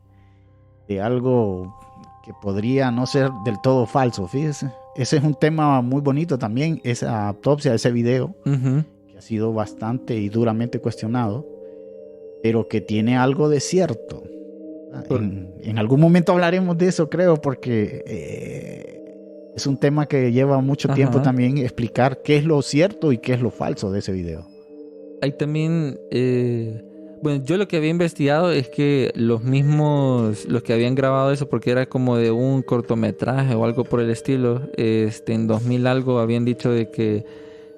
S5: algo que podría no ser del todo falso, fíjese. Ese es un tema muy bonito también, esa autopsia, ese video,
S4: Ujú.
S5: que ha sido bastante y duramente cuestionado, pero que tiene algo de cierto. En algún momento hablaremos de eso, creo, porque es un tema que lleva mucho tiempo también explicar qué es lo cierto y qué es lo falso de ese video.
S4: Hay también, bueno, yo lo que había investigado es que los que habían grabado eso, porque era como de un cortometraje o algo por el estilo, en 2000 algo habían dicho de que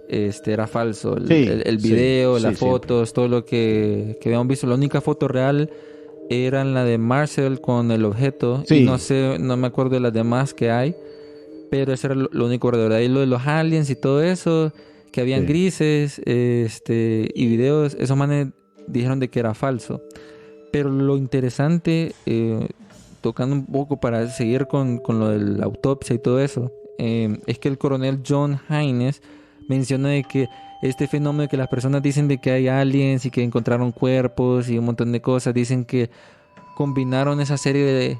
S4: era falso. El video, las fotos, todo lo que habíamos visto. La única foto real era la de Marcel con el objeto.
S5: Sí.
S4: Y no sé, no me acuerdo de las demás que hay, pero eso era lo único verdadero. Ahí lo de los aliens y todo eso, que habían grises, y videos, esos manes dijeron de que era falso. Pero lo interesante, tocando un poco para seguir con lo de la autopsia y todo eso, es que el coronel John Haynes menciona de que este fenómeno de que las personas dicen de que hay aliens y que encontraron cuerpos y un montón de cosas, dicen que combinaron esa serie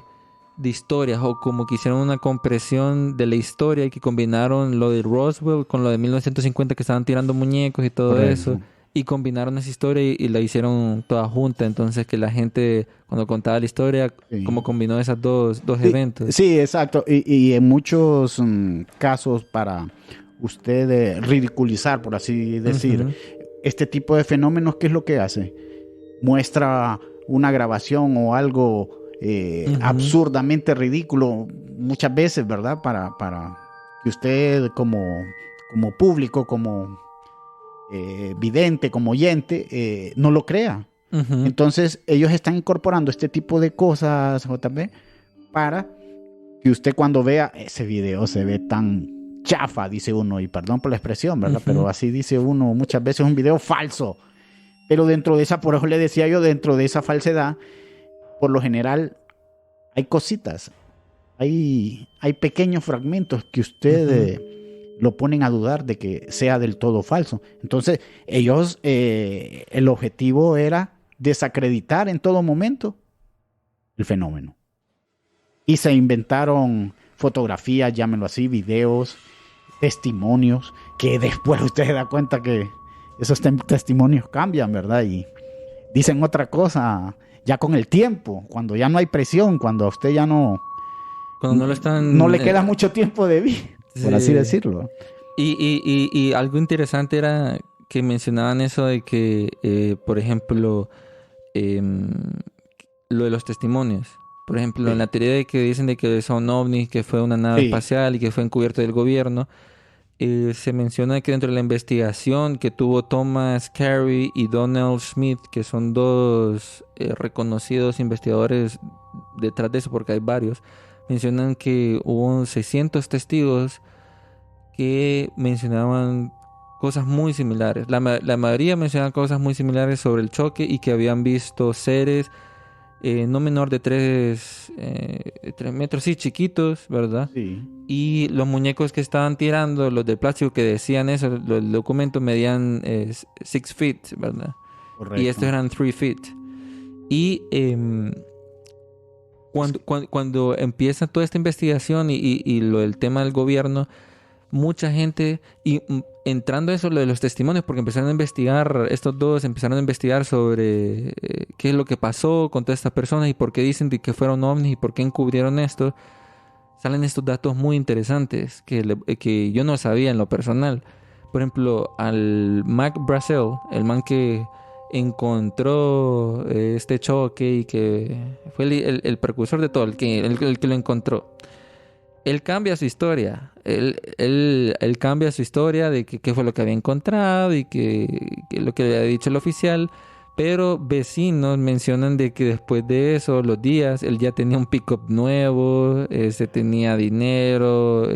S4: de historias, o como que hicieron una compresión de la historia y que combinaron lo de Roswell con lo de 1950, que estaban tirando muñecos y todo eso, y combinaron esa historia y la hicieron toda junta. Entonces que la gente cuando contaba la historia, como combinó esas dos eventos.
S5: Sí, exacto. Y en muchos casos, para usted ridiculizar, por así decir, este tipo de fenómenos, ¿qué es lo que hace? Muestra una grabación o algo absurdamente ridículo muchas veces, ¿verdad? Para que usted como público, como vidente, como oyente, no lo crea. Entonces ellos están incorporando este tipo de cosas, JP, para que usted cuando vea ese video se ve tan chafa, dice uno, y perdón por la expresión, ¿verdad? Pero así dice uno muchas veces, un video falso. Pero dentro de esa, por eso le decía yo, dentro de esa falsedad, por lo general hay cositas, hay pequeños fragmentos que usted lo ponen a dudar de que sea del todo falso. Entonces ellos, el objetivo era desacreditar en todo momento el fenómeno. Y se inventaron fotografías, llámenlo así, videos, testimonios, que después usted se da cuenta que esos testimonios cambian, ¿verdad? Y dicen otra cosa ya con el tiempo, cuando ya no hay presión, cuando a usted ya no...
S4: Cuando no lo están...
S5: No le queda mucho tiempo de vida, por así decirlo.
S4: Y algo interesante era que mencionaban eso de que, por ejemplo, lo de los testimonios. Por ejemplo, en la teoría de que dicen de que son ovnis, que fue una nave espacial y que fue encubierto del gobierno, se menciona que dentro de la investigación que tuvo Thomas Carey y Donald Smith, que son dos reconocidos investigadores detrás de eso, porque hay varios, mencionan que hubo 600 testigos que mencionaban cosas muy similares. La mayoría mencionaban cosas muy similares sobre el choque y que habían visto seres no menor de 3 metros, sí, chiquitos, ¿verdad?
S5: Sí.
S4: Y los muñecos que estaban tirando, los de plástico que decían eso, el documento medían 6 feet, ¿verdad?
S5: Correcto.
S4: Y estos eran 3 feet. Y cuando empieza toda esta investigación y lo del tema del gobierno, mucha gente, y entrando a eso, lo de los testimonios, porque empezaron a investigar, estos dos empezaron a investigar sobre qué es lo que pasó con todas estas personas y por qué dicen que fueron ovnis y por qué encubrieron esto. Salen estos datos muy interesantes que yo no sabía en lo personal. Por ejemplo, al Mac Brazel, el man que encontró este choque y que fue el precursor de todo, el que lo encontró. Él cambia su historia. Él cambia su historia de qué fue lo que había encontrado y que lo que le había dicho el oficial. Pero vecinos mencionan de que después de eso, los días, él ya tenía un pick-up nuevo, tenía dinero,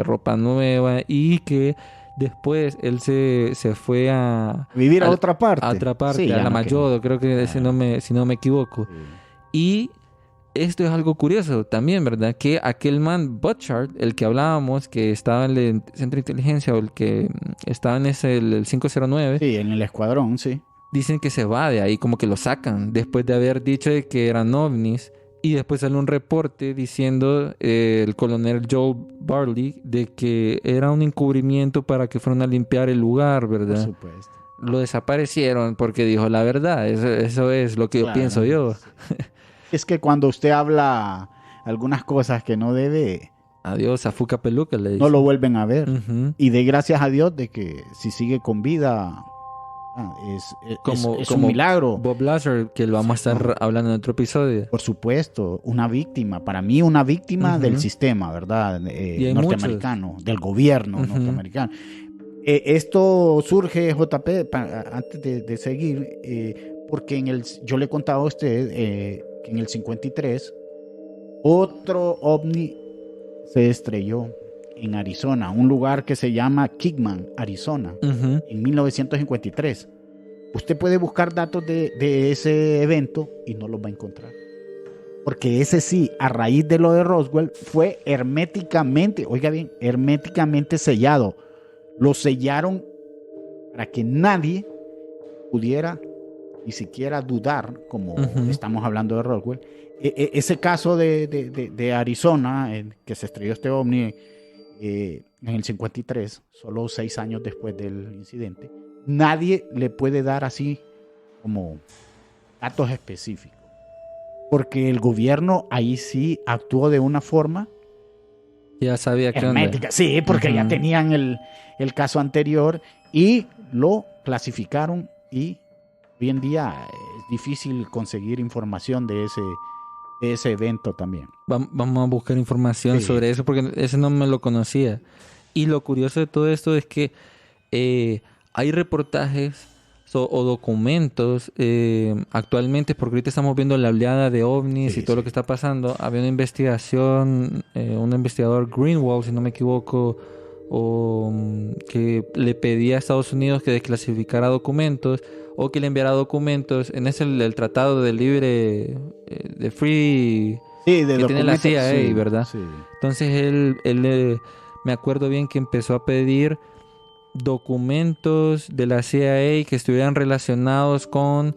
S4: ropa nueva, y que después él se fue a
S5: Vivir a otra parte.
S4: A otra parte,
S5: Sí,
S4: a
S5: ya
S4: la
S5: no
S4: Mayodo, creo que
S5: Ah.
S4: si no me equivoco.
S5: Sí.
S4: Y esto es algo curioso también, ¿verdad? Que aquel man, Butchart, el que hablábamos, que estaba en el centro de inteligencia, o el que estaba en el 509,
S5: Sí, en el escuadrón, sí.
S4: dicen que se va de ahí, como que lo sacan, después de haber dicho de que eran ovnis. Y después sale un reporte diciendo el coronel Joel Barley de que era un encubrimiento para que fueran a limpiar el lugar,
S5: Por
S4: ¿verdad?
S5: supuesto.
S4: Lo desaparecieron porque dijo la verdad. Eso es lo que yo
S5: Claro.
S4: pienso yo.
S5: Es que cuando usted habla algunas cosas que no debe,
S4: Adiós, a Fuca Peluca le
S5: no
S4: dice.
S5: lo vuelven a ver.
S4: Ujú.
S5: Y de gracias a Dios de que si sigue con vida, es un milagro.
S4: Bob Lazar, que lo vamos a estar hablando en otro episodio.
S5: Por supuesto, una víctima, para mí una víctima
S4: Ujú.
S5: del sistema, ¿verdad?
S4: Y hay
S5: Norteamericano, del gobierno
S4: Ujú.
S5: norteamericano. Esto surge, JP, antes de seguir, porque yo le he contado a usted que en el 53 otro ovni se estrelló en Arizona, un lugar que se llama Kingman, Arizona,
S4: Ujú.
S5: en 1953. Usted puede buscar datos de ese evento y no los va a encontrar. Porque ese sí, a raíz de lo de Roswell, fue herméticamente, oiga bien, herméticamente sellado. Lo sellaron para que nadie pudiera ni siquiera dudar, como
S4: Ujú.
S5: estamos hablando de Roswell. Ese caso de Arizona, en que se estrelló este ovni en el 53, solo 6 años después del incidente, nadie le puede dar así como datos específicos. Porque el gobierno ahí sí actuó de una forma
S4: Ya sabía que onda.
S5: hermética. Sí, porque ya
S4: Ujú.
S5: tenían el caso anterior y lo clasificaron, y hoy en día es difícil conseguir información de ese evento también.
S4: Vamos a buscar información
S5: Sí.
S4: sobre eso porque ese no me lo conocía. Y lo curioso de todo esto es que hay reportajes o documentos actualmente, porque ahorita estamos viendo la oleada de ovnis
S5: Sí,
S4: y todo lo
S5: sí.
S4: que está pasando. Había una investigación, un investigador Greenwald, si no me equivoco, que le pedía a Estados Unidos que desclasificara documentos o que le enviara documentos. En ese el tratado de libre, de free,
S5: Sí, de
S4: que tiene la
S5: documentos,
S4: CIA,
S5: sí,
S4: ¿verdad?
S5: sí.
S4: Entonces me acuerdo bien que empezó a pedir documentos de la CIA que estuvieran relacionados con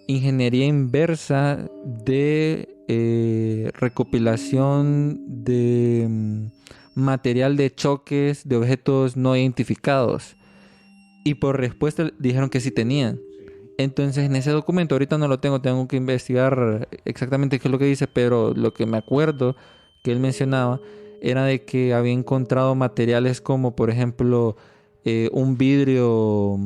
S4: ingeniería inversa de recopilación de material de choques de objetos no identificados. Y por respuesta dijeron que sí tenían. Entonces en ese documento, ahorita no lo tengo que investigar exactamente qué es lo que dice, pero lo que me acuerdo que él mencionaba era de que había encontrado materiales como, por ejemplo, un vidrio,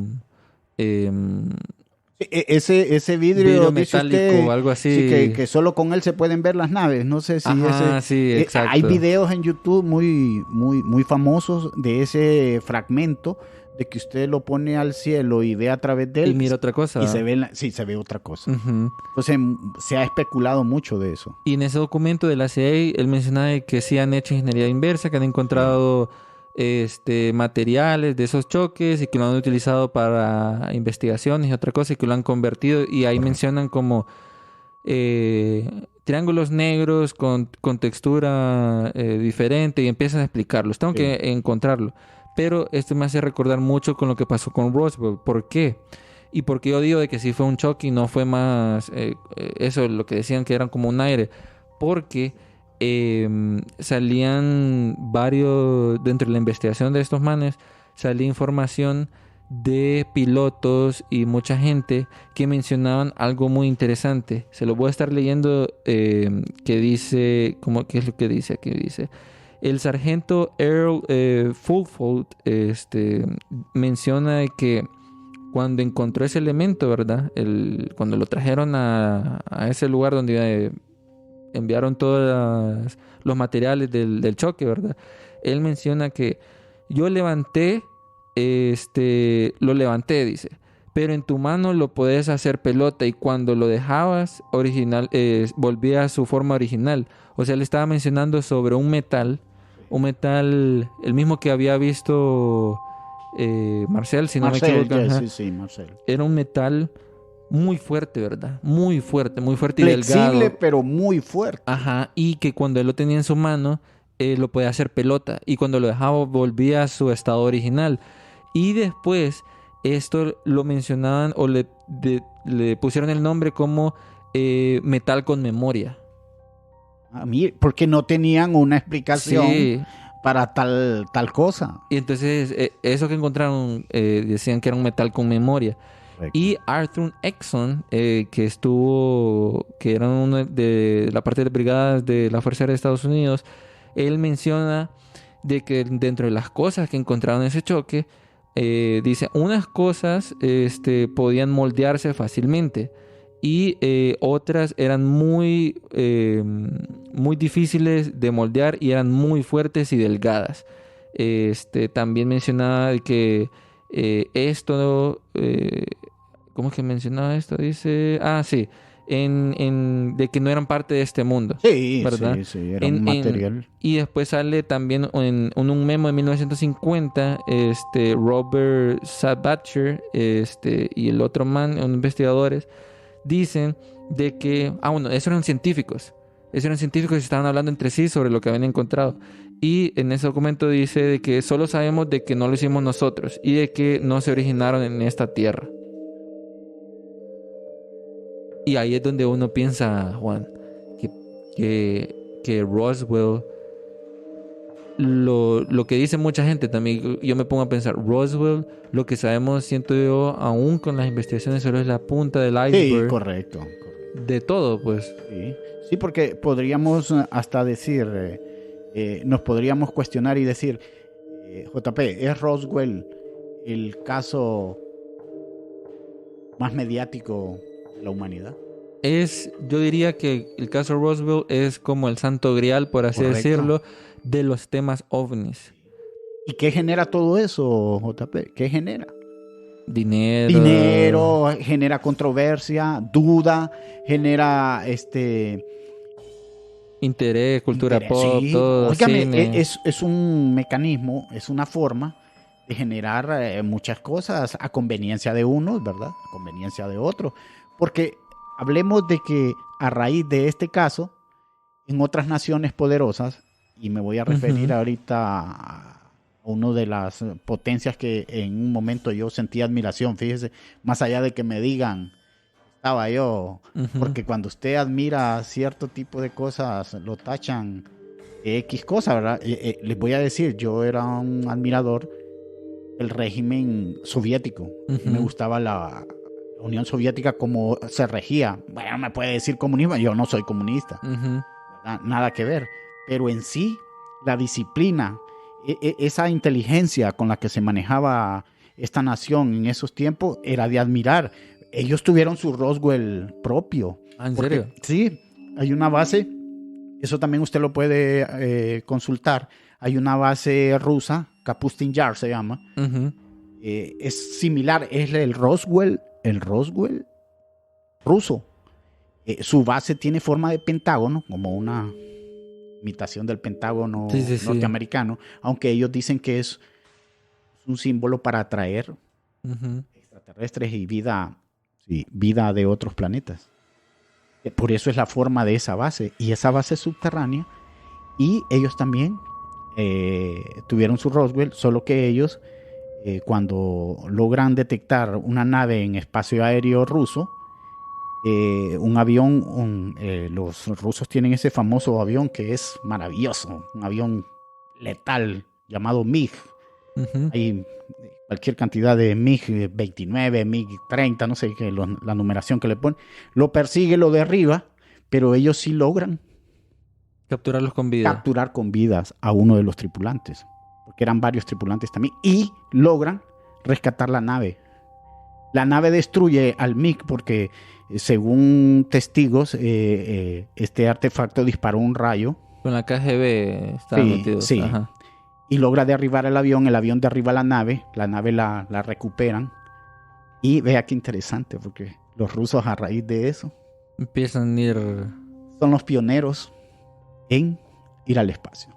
S5: Ese vidrio,
S4: vidrio
S5: dice
S4: metálico
S5: usted,
S4: o algo así.
S5: sí, que solo con él se pueden ver las naves. No sé si
S4: Ajá, sí, exacto.
S5: hay videos en YouTube muy famosos de ese fragmento, de que usted lo pone al cielo y ve a través de él.
S4: Y mira otra cosa.
S5: Y se ve, sí, se ve otra cosa.
S4: Ujú.
S5: Entonces se ha especulado mucho de eso.
S4: Y en ese documento de la CIA, él mencionaba de que sí han hecho ingeniería inversa, que han encontrado materiales de esos choques y que lo han utilizado para investigaciones y otra cosa y que lo han convertido. Y ahí mencionan como triángulos negros con textura diferente y empiezan a explicarlos. Tengo
S5: Sí.
S4: que encontrarlo. Pero esto me hace recordar mucho con lo que pasó con Roswell. ¿Por qué? Y porque yo digo de que sí fue un choque y no fue más eso, lo que decían que eran como un aire. Porque salían varios, dentro de la investigación de estos manes, salía información de pilotos y mucha gente que mencionaban algo muy interesante. Se lo voy a estar leyendo, que dice, ¿qué es lo que dice? Aquí dice: el sargento Earl Fulford menciona que cuando encontró ese elemento, ¿verdad? Cuando lo trajeron a ese lugar donde enviaron todos los materiales del choque, ¿verdad? Él menciona que yo lo levanté, dice, pero en tu mano lo podés hacer pelota y cuando lo dejabas volvía a su forma original. O sea, le estaba mencionando sobre un metal, el mismo que había visto Marcel, si no me equivoco. Ajá.
S5: Sí, Marcel.
S4: Era un metal muy fuerte, ¿verdad? Muy fuerte y
S5: Flexible,
S4: delgado.
S5: pero muy fuerte.
S4: Ajá, y que cuando él lo tenía en su mano, lo podía hacer pelota. Y cuando lo dejaba, volvía a su estado original. Y después, esto lo mencionaban o le pusieron el nombre como metal con memoria.
S5: A mí, porque no tenían una explicación
S4: Sí.
S5: para tal cosa.
S4: Y entonces, eso que encontraron, decían que era un metal con memoria.
S5: Correcto.
S4: Y Arthur Exxon, que era uno de la parte de brigadas de la Fuerza Aérea de Estados Unidos, él menciona de que dentro de las cosas que encontraron en ese choque, dice, unas cosas podían moldearse fácilmente y otras eran muy difíciles de moldear y eran muy fuertes y delgadas. También mencionaba de que ¿cómo es que mencionaba esto? Dice, sí, de que no eran parte de este mundo.
S5: Sí,
S4: ¿verdad?
S5: sí, era un material.
S4: Y después sale también en un memo de 1950, Robert Sabatcher, y el otro man, unos investigadores, dicen de que, bueno, esos eran científicos y estaban hablando entre sí sobre lo que habían encontrado. Y en ese documento dice de que solo sabemos de que no lo hicimos nosotros y de que no se originaron en esta tierra. Y ahí es donde uno piensa, Juan, que Roswell, lo que dice mucha gente también, yo me pongo a pensar, Roswell, lo que sabemos, siento yo, aún con las investigaciones, solo es la punta del iceberg.
S5: Sí, correcto.
S4: De todo, pues.
S5: Sí, porque podríamos hasta decir, nos podríamos cuestionar y decir, JP, ¿es Roswell el caso más mediático de la humanidad?
S4: Yo diría que el caso Roswell es como el santo grial, por así
S5: Correcto.
S4: decirlo, de los temas ovnis.
S5: ¿Y qué genera todo eso, JP? ¿Qué genera?
S4: Dinero,
S5: genera controversia, duda, genera
S4: interés, cultura
S5: interés.
S4: pop,
S5: Sí,
S4: todo,
S5: óigame,
S4: cine.
S5: es un mecanismo, es una forma de generar muchas cosas a conveniencia de unos, ¿verdad? A conveniencia de otros. Porque hablemos de que a raíz de este caso, en otras naciones poderosas, y me voy a referir ahorita a una de las potencias que en un momento yo sentí admiración, fíjese, más allá de que me digan, estaba yo, porque cuando usted admira cierto tipo de cosas, lo tachan de X cosa, ¿verdad? Les voy a decir, yo era un admirador del régimen soviético, me gustaba la Unión Soviética como se regía. Bueno, me puede decir comunismo, yo no soy comunista, nada que ver, pero en sí, la disciplina, esa inteligencia con la que se manejaba esta nación en esos tiempos era de admirar. Ellos tuvieron su Roswell propio.
S4: ¿En serio?
S5: Sí, hay una base, eso también usted lo puede consultar. Hay una base rusa, Kapustin Yar se llama. Es similar, es el Roswell ruso. Su base tiene forma de pentágono, como una imitación del pentágono norteamericano, aunque ellos dicen que es un símbolo para atraer extraterrestres y vida de otros planetas. Por eso es la forma de esa base, y esa base es subterránea, y ellos también tuvieron su Roswell, solo que ellos cuando logran detectar una nave en espacio aéreo ruso, un avión, los rusos tienen ese famoso avión que es maravilloso, un avión letal llamado MiG. Hay cualquier cantidad de MiG 29, MiG 30, no sé qué, la numeración que le ponen. Lo persigue, lo derriba, pero ellos sí logran
S4: capturarlos con vida.
S5: Capturar con vidas a uno de los tripulantes, porque eran varios tripulantes también, y logran rescatar la nave. La nave destruye al MiG porque, según testigos, este artefacto disparó un rayo.
S4: Con la KGB estaba metido.
S5: Sí.
S4: Ajá.
S5: Y logra derribar el avión derriba la nave la recuperan, Y vea qué interesante, porque los rusos a raíz de eso
S4: Empiezan a ir...
S5: son los pioneros en ir al espacio.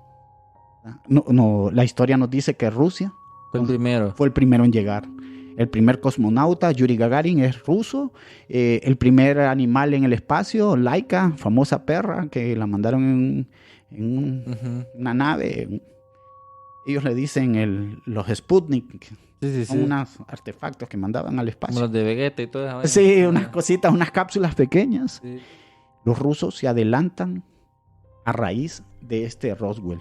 S5: No, la historia nos dice que Rusia
S4: Fue el primero.
S5: fue el primero en llegar. El primer cosmonauta, Yuri Gagarin, es ruso. El primer animal en el espacio, Laika, famosa perra, que la mandaron en una nave. Ellos le dicen los Sputnik.
S4: Sí.
S5: Son unos artefactos que mandaban al
S4: Como
S5: espacio.
S4: los de Vegeta y todo eso.
S5: Sí, unas cositas, unas cápsulas pequeñas.
S4: Sí.
S5: Los rusos se adelantan a raíz de este Roswell.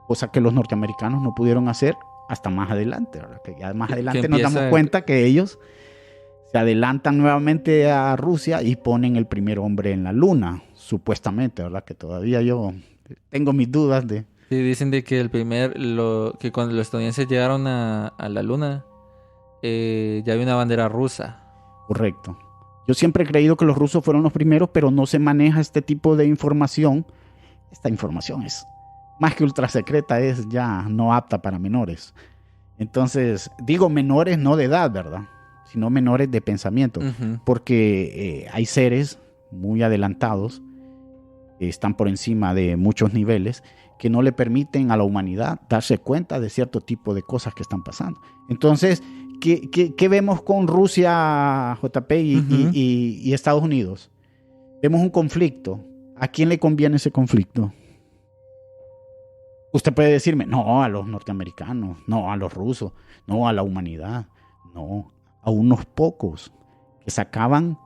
S5: Cosa que los norteamericanos no pudieron hacer hasta más adelante, ¿verdad? Que ya más adelante nos damos cuenta que ellos se adelantan nuevamente a Rusia y ponen el primer hombre en la luna, supuestamente, ¿verdad? Que todavía yo tengo mis dudas de...
S4: Sí, dicen de que que cuando los estadounidenses llegaron a la luna, ya había una bandera rusa.
S5: Correcto. Yo siempre he creído que los rusos fueron los primeros, pero no se maneja este tipo de información. Esta información es más que ultra secreta, es ya no apta para menores. Entonces, digo menores no de edad, ¿verdad? Sino menores de pensamiento. Porque hay seres muy adelantados, que están por encima de muchos niveles, que no le permiten a la humanidad darse cuenta de cierto tipo de cosas que están pasando. Entonces, ¿qué vemos con Rusia, JP, y Estados Unidos? Vemos un conflicto. ¿A quién le conviene ese conflicto? Usted puede decirme, no, a los norteamericanos, no, a los rusos, no, a la humanidad, no, a unos pocos que sacaban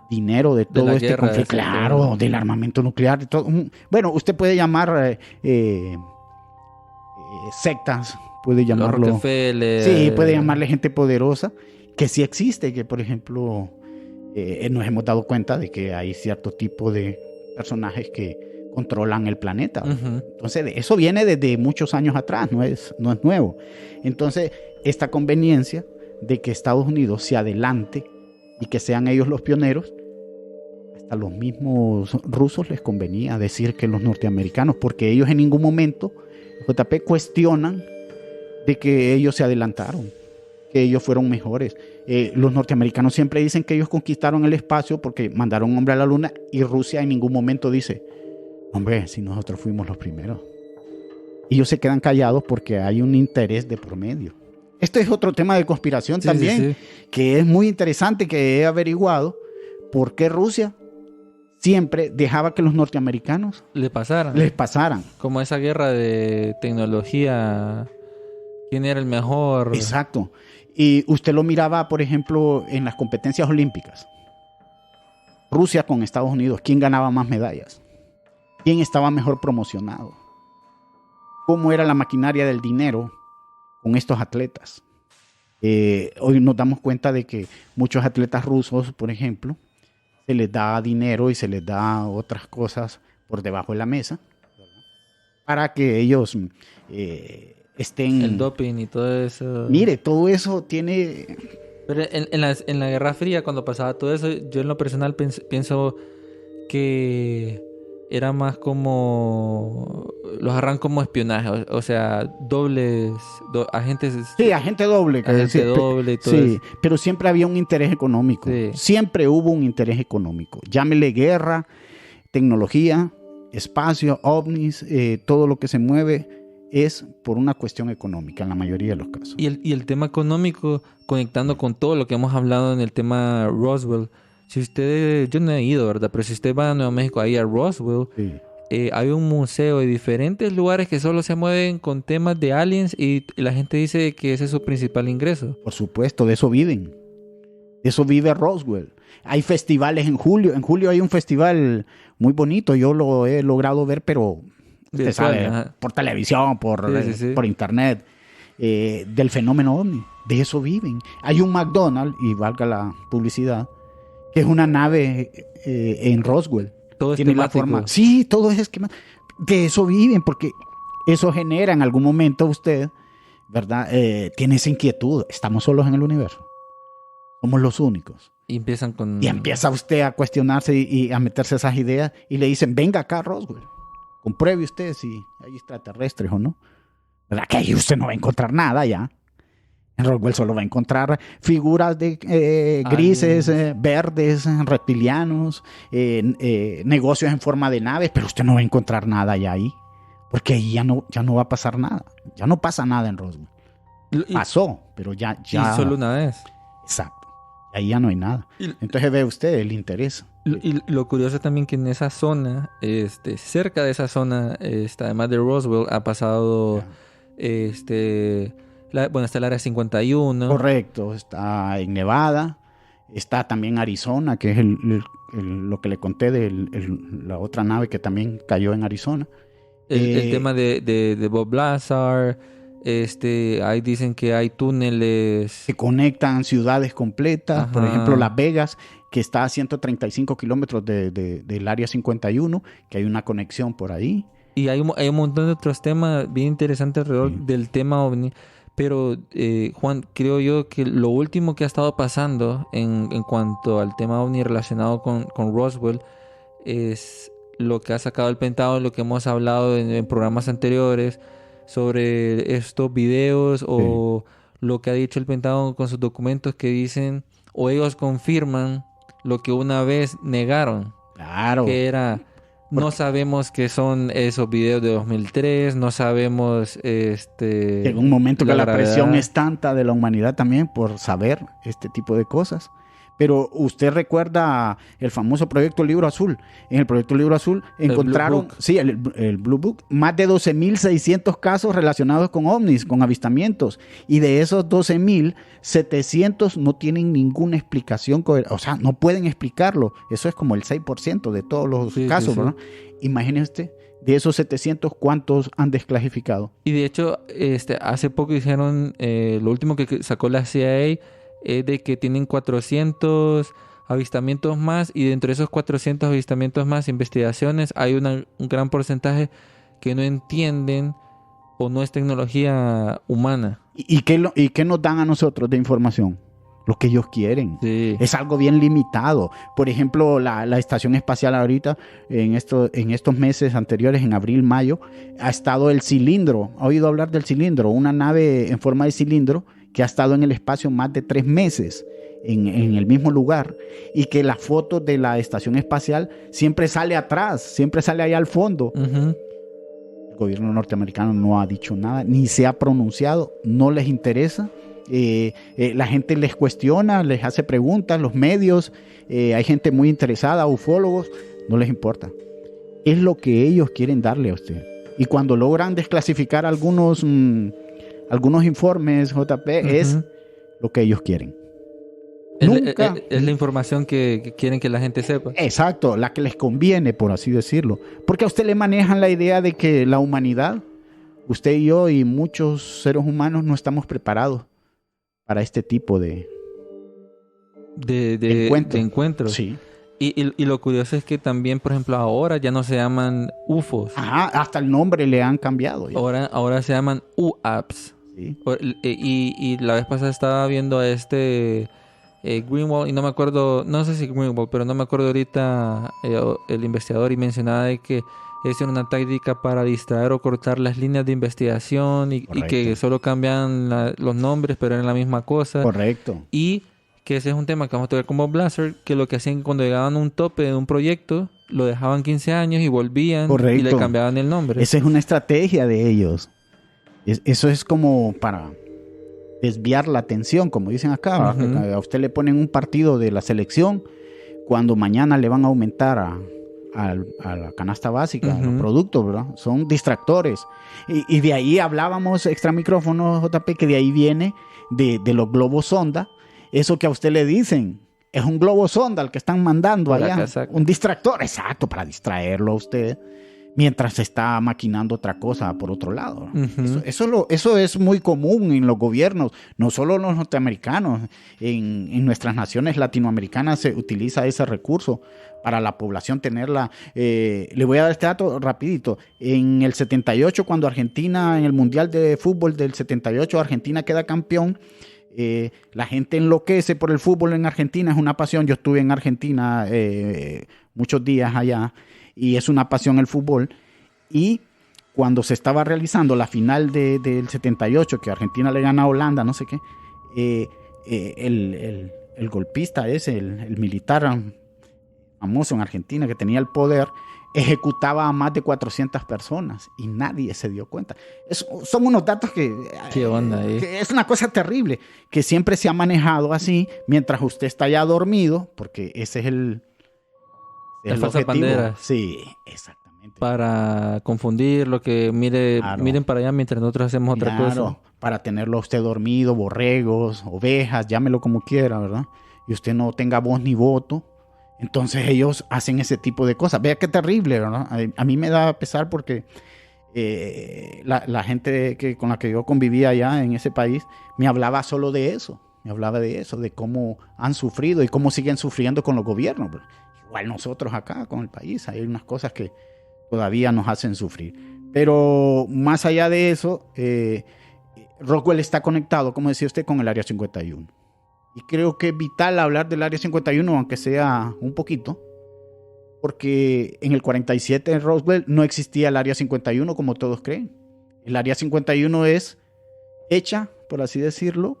S5: dinero de todo este conflicto, claro, del armamento nuclear, de todo. Bueno, usted puede llamar sectas, puede llamarlo,
S4: Rockefeller,
S5: sí, puede llamarle gente poderosa, que sí existe, que por ejemplo nos hemos dado cuenta de que hay cierto tipo de personajes que controlan el planeta. Entonces, eso viene desde muchos años atrás, no es nuevo. Entonces, esta conveniencia de que Estados Unidos se adelante y que sean ellos los pioneros, hasta los mismos rusos les convenía decir que los norteamericanos, porque ellos en ningún momento, JP, cuestionan de que ellos se adelantaron, que ellos fueron mejores. Los norteamericanos siempre dicen que ellos conquistaron el espacio porque mandaron un hombre a la luna, y Rusia en ningún momento dice, hombre, si nosotros fuimos los primeros. Y ellos se quedan callados porque hay un interés de por medio. Este es otro tema de conspiración también, que es muy interesante, que he averiguado por qué Rusia siempre dejaba que los norteamericanos les pasaran.
S4: Como esa guerra de tecnología, ¿quién era el mejor?
S5: Exacto. Y usted lo miraba, por ejemplo, en las competencias olímpicas. Rusia con Estados Unidos, ¿quién ganaba más medallas? ¿Quién estaba mejor promocionado? ¿Cómo era la maquinaria del dinero con estos atletas? Hoy nos damos cuenta de que muchos atletas rusos, por ejemplo, se les da dinero y se les da otras cosas por debajo de la mesa, ¿verdad? Para que ellos estén...
S4: El doping y todo eso.
S5: Mire, todo eso tiene...
S4: Pero en la Guerra Fría, cuando pasaba todo eso, yo en lo personal pienso que era más como... Los agarran como espionaje, o sea, agentes...
S5: Sí, agente doble.
S4: Agente doble y todo
S5: sí,
S4: eso.
S5: pero siempre había un interés económico.
S4: Sí.
S5: Siempre hubo un interés económico. Llámele guerra, tecnología, espacio, ovnis, todo lo que se mueve es por una cuestión económica en la mayoría de los casos.
S4: Y el tema económico, conectando con todo lo que hemos hablado en el tema Roswell, si usted, yo no he ido, ¿verdad? Pero si usted va a Nuevo México, ahí a Roswell,
S5: Sí.
S4: Hay un museo de diferentes lugares que solo se mueven con temas de aliens, y la gente dice que ese es su principal ingreso.
S5: Por supuesto, de eso viven. De eso vive Roswell. Hay festivales en julio. En julio hay un festival muy bonito. Yo lo he logrado ver, pero usted sabe, por televisión, por internet, del fenómeno ovni. De eso viven. Hay un McDonald's, y valga la publicidad, que es una nave en Roswell.
S4: Todo
S5: Tiene la forma. Sí, todo es esquemático. De eso viven, porque eso genera en algún momento usted, ¿verdad? Tiene esa inquietud. Estamos solos en el universo. Somos los únicos.
S4: Y
S5: empieza usted a cuestionarse y a meterse esas ideas, y le dicen, venga acá, Roswell. Compruebe usted si hay extraterrestres o no. ¿Verdad? Que ahí usted no va a encontrar nada ya. En Roswell solo va a encontrar figuras de grises, verdes, reptilianos, negocios en forma de naves, pero usted no va a encontrar nada ya ahí, porque ahí ya no va a pasar nada. Ya no pasa nada en Roswell. Pasó, pero ya.
S4: Y solo una vez.
S5: Exacto. Ahí ya no hay nada. Entonces ve usted el interés.
S4: Y lo curioso también que en esa zona, cerca de esa zona, además de Roswell, ha pasado, está el área 51.
S5: Correcto, está en Nevada, está también Arizona, que es lo que le conté de la otra nave que también cayó en Arizona.
S4: El tema de Bob Lazar, ahí dicen que hay túneles
S5: que conectan ciudades completas. Ajá. Por ejemplo, Las Vegas, que está a 135 kilómetros del área 51, que hay una conexión por ahí.
S4: Y hay un montón de otros temas bien interesantes alrededor del tema OVNI. Pero, Juan, creo yo que lo último que ha estado pasando en cuanto al tema OVNI relacionado con Roswell es lo que ha sacado el Pentágono, lo que hemos hablado en programas anteriores sobre estos videos o lo que ha dicho el Pentágono con sus documentos que dicen o ellos confirman lo que una vez negaron.
S5: Claro.
S4: Que era... No sabemos qué son esos videos de 2003, no sabemos...
S5: Llega un momento que la presión es tanta de la humanidad también por saber este tipo de cosas. Pero usted recuerda el famoso Proyecto Libro Azul. En el Proyecto Libro Azul encontraron, el Blue Book, más de 12.600 casos relacionados con ovnis, con avistamientos. Y de esos 12.700 no tienen ninguna explicación, o sea, no pueden explicarlo. Eso es como el 6% de todos los casos, ¿verdad? Imagínese usted, de esos 700, ¿cuántos han desclasificado?
S4: Y de hecho, hace poco dijeron, lo último que sacó la CIA es de que tienen 400 avistamientos más, y dentro de esos 400 avistamientos más, investigaciones, hay un gran porcentaje que no entienden o no es tecnología humana.
S5: ¿Y qué nos dan a nosotros de información? Lo que ellos quieren.
S4: Sí.
S5: Es algo bien limitado. Por ejemplo, la estación espacial ahorita, en estos meses anteriores, en abril, mayo, ha estado el cilindro. ¿Ha oído hablar del cilindro? Una nave en forma de cilindro que ha estado en el espacio más de 3 meses en el mismo lugar, y que la foto de la estación espacial siempre sale atrás, siempre sale allá al fondo.
S4: Uh-huh.
S5: El gobierno norteamericano no ha dicho nada, ni se ha pronunciado, no les interesa. La gente les cuestiona, les hace preguntas, los medios, hay gente muy interesada, ufólogos, no les importa. Es lo que ellos quieren darle a usted. Y cuando logran desclasificar algunos informes, JP, es lo que ellos quieren.
S4: Es la información que quieren que la gente sepa.
S5: Exacto, la que les conviene, por así decirlo. Porque a usted le manejan la idea de que la humanidad, usted y yo y muchos seres humanos, no estamos preparados para este tipo de
S4: encuentros.
S5: Sí.
S4: Y lo curioso es que también, por ejemplo, ahora ya no se llaman UFOs.
S5: Ajá, hasta el nombre le han cambiado.
S4: Ahora se llaman UAPs.
S5: Sí.
S4: Y la vez pasada estaba viendo a Greenwald, y no me acuerdo, no sé si Greenwald, pero no me acuerdo ahorita el investigador, y mencionaba de que es una táctica para distraer o cortar las líneas de investigación y que solo cambian los nombres, pero eran la misma cosa.
S5: Correcto.
S4: Y que ese es un tema que vamos a tocar con Bob Lazar, que lo que hacían cuando llegaban a un tope de un proyecto, lo dejaban 15 años y volvían.
S5: Correcto.
S4: Y le cambiaban el nombre.
S5: Esa es una estrategia de ellos. Eso es como para desviar la atención, como dicen acá. A usted le ponen un partido de la selección cuando mañana le van a aumentar a la canasta básica, los productos, ¿verdad? Son distractores. Y de ahí hablábamos extra micrófono, JP, que de ahí viene de los globos sonda. Eso que a usted le dicen, es un globo sonda el que están mandando
S4: para
S5: allá. Un distractor, exacto, para distraerlo a usted mientras se está maquinando otra cosa por otro lado. Eso es muy común en los gobiernos, no solo los norteamericanos. En nuestras naciones latinoamericanas se utiliza ese recurso para la población tenerla. Le voy a dar este dato rapidito. En el 78, cuando Argentina, en el Mundial de Fútbol del 78, Argentina queda campeón, la gente enloquece por el fútbol en Argentina, es una pasión. Yo estuve en Argentina muchos días allá, y es una pasión el fútbol. Y cuando se estaba realizando la final del 78, que Argentina le gana a Holanda, no sé qué, el golpista ese, el militar famoso en Argentina que tenía el poder, ejecutaba a más de 400 personas y nadie se dio cuenta. Son unos datos
S4: ¿Qué onda ahí?
S5: que es una cosa terrible, que siempre se ha manejado así, mientras usted está ya dormido, porque ese es el
S4: falsas
S5: objetivo.
S4: banderas.
S5: Sí, exactamente.
S4: Para confundir lo que
S5: Claro.
S4: miren para allá mientras nosotros hacemos otra cosa.
S5: Para tenerlo a usted dormido, borregos, ovejas, llámelo como quiera, ¿verdad? Y usted no tenga voz ni voto. Entonces ellos hacen ese tipo de cosas. Vea qué terrible, ¿verdad? A mí me da pesar porque la gente con la que yo convivía allá en ese país me hablaba solo de eso. Me hablaba de eso, de cómo han sufrido y cómo siguen sufriendo con los gobiernos. Pero igual nosotros acá con el país hay unas cosas que todavía nos hacen sufrir. Pero más allá de eso, Roswell está conectado, como decía usted, con el Área 51. Y creo que es vital hablar del Área 51, aunque sea un poquito, porque en el 47 en Roswell no existía el Área 51 como todos creen. El Área 51 es hecha, por así decirlo,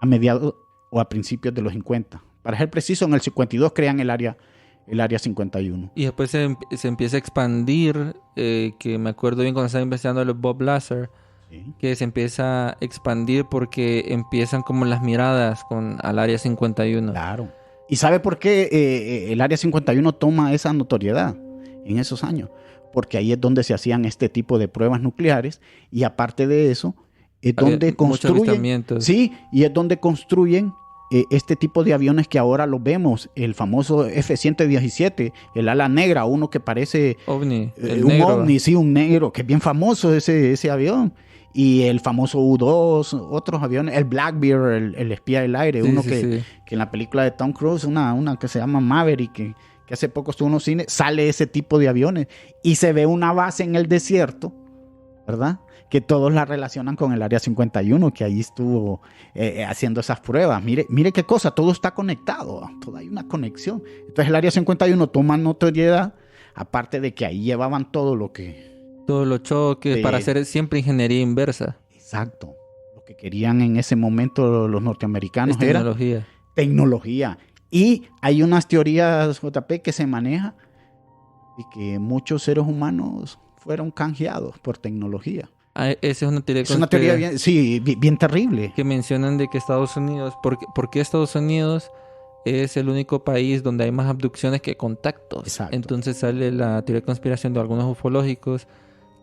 S5: a mediados o a principios de los 50. Para ser preciso, en el 52 crean el Área 51.
S4: Y después se empieza a expandir, que me acuerdo bien cuando estaba investigando el Bob Lazar,
S5: Sí.
S4: que se empieza a expandir porque empiezan como las miradas al Área 51.
S5: Claro. ¿Y sabe por qué el Área 51 toma esa notoriedad en esos años? Porque ahí es donde se hacían este tipo de pruebas nucleares y aparte de eso, es
S4: Había
S5: donde
S4: muchos
S5: construyen...
S4: avistamientos.
S5: Sí, y es donde construyen este tipo de aviones que ahora los vemos, el famoso F-117, el ala negra, uno que parece
S4: OVNI, el
S5: un
S4: negro.
S5: ovni, sí, un negro, que es bien famoso ese avión. Y el famoso U-2, otros aviones, el Blackbeard, el espía del aire,
S4: Sí,
S5: uno
S4: sí,
S5: que
S4: sí.
S5: en la película de Tom Cruise, una que se llama Maverick, que hace poco estuvo en los cines, sale ese tipo de aviones y se ve una base en el desierto, ¿verdad? Que todos la relacionan con el Área 51, que ahí estuvo haciendo esas pruebas. Mire qué cosa, todo está conectado, toda hay una conexión. Entonces el Área 51 toma notoriedad, aparte de que ahí llevaban todo lo que...
S4: Todos los choques,
S5: Sí.
S4: para hacer siempre ingeniería inversa.
S5: Exacto. Lo que querían en ese momento los norteamericanos
S4: Es
S5: era
S4: tecnología.
S5: tecnología. Y hay unas teorías, JP, que se maneja y que muchos seres humanos fueron canjeados por tecnología.
S4: Ah, esa es una teoría,
S5: Es una teoría bien, sí, bien terrible.
S4: que mencionan de que Estados Unidos, ¿por qué Estados Unidos es el único país donde hay más abducciones que contactos?
S5: Exacto.
S4: Entonces sale la teoría de conspiración de algunos ufológicos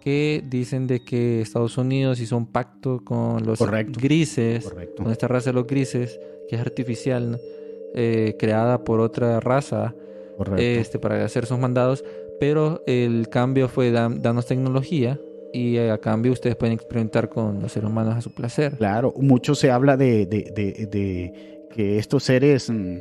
S4: que dicen de que Estados Unidos hizo un pacto con los
S5: Correcto.
S4: grises,
S5: Correcto.
S4: con esta raza de los grises, que es artificial, ¿no? Creada por otra raza,
S5: Correcto.
S4: para hacer sus mandados, pero el cambio fue darnos tecnología y a cambio ustedes pueden experimentar con los seres humanos a su placer.
S5: Claro, mucho se habla de que estos seres, el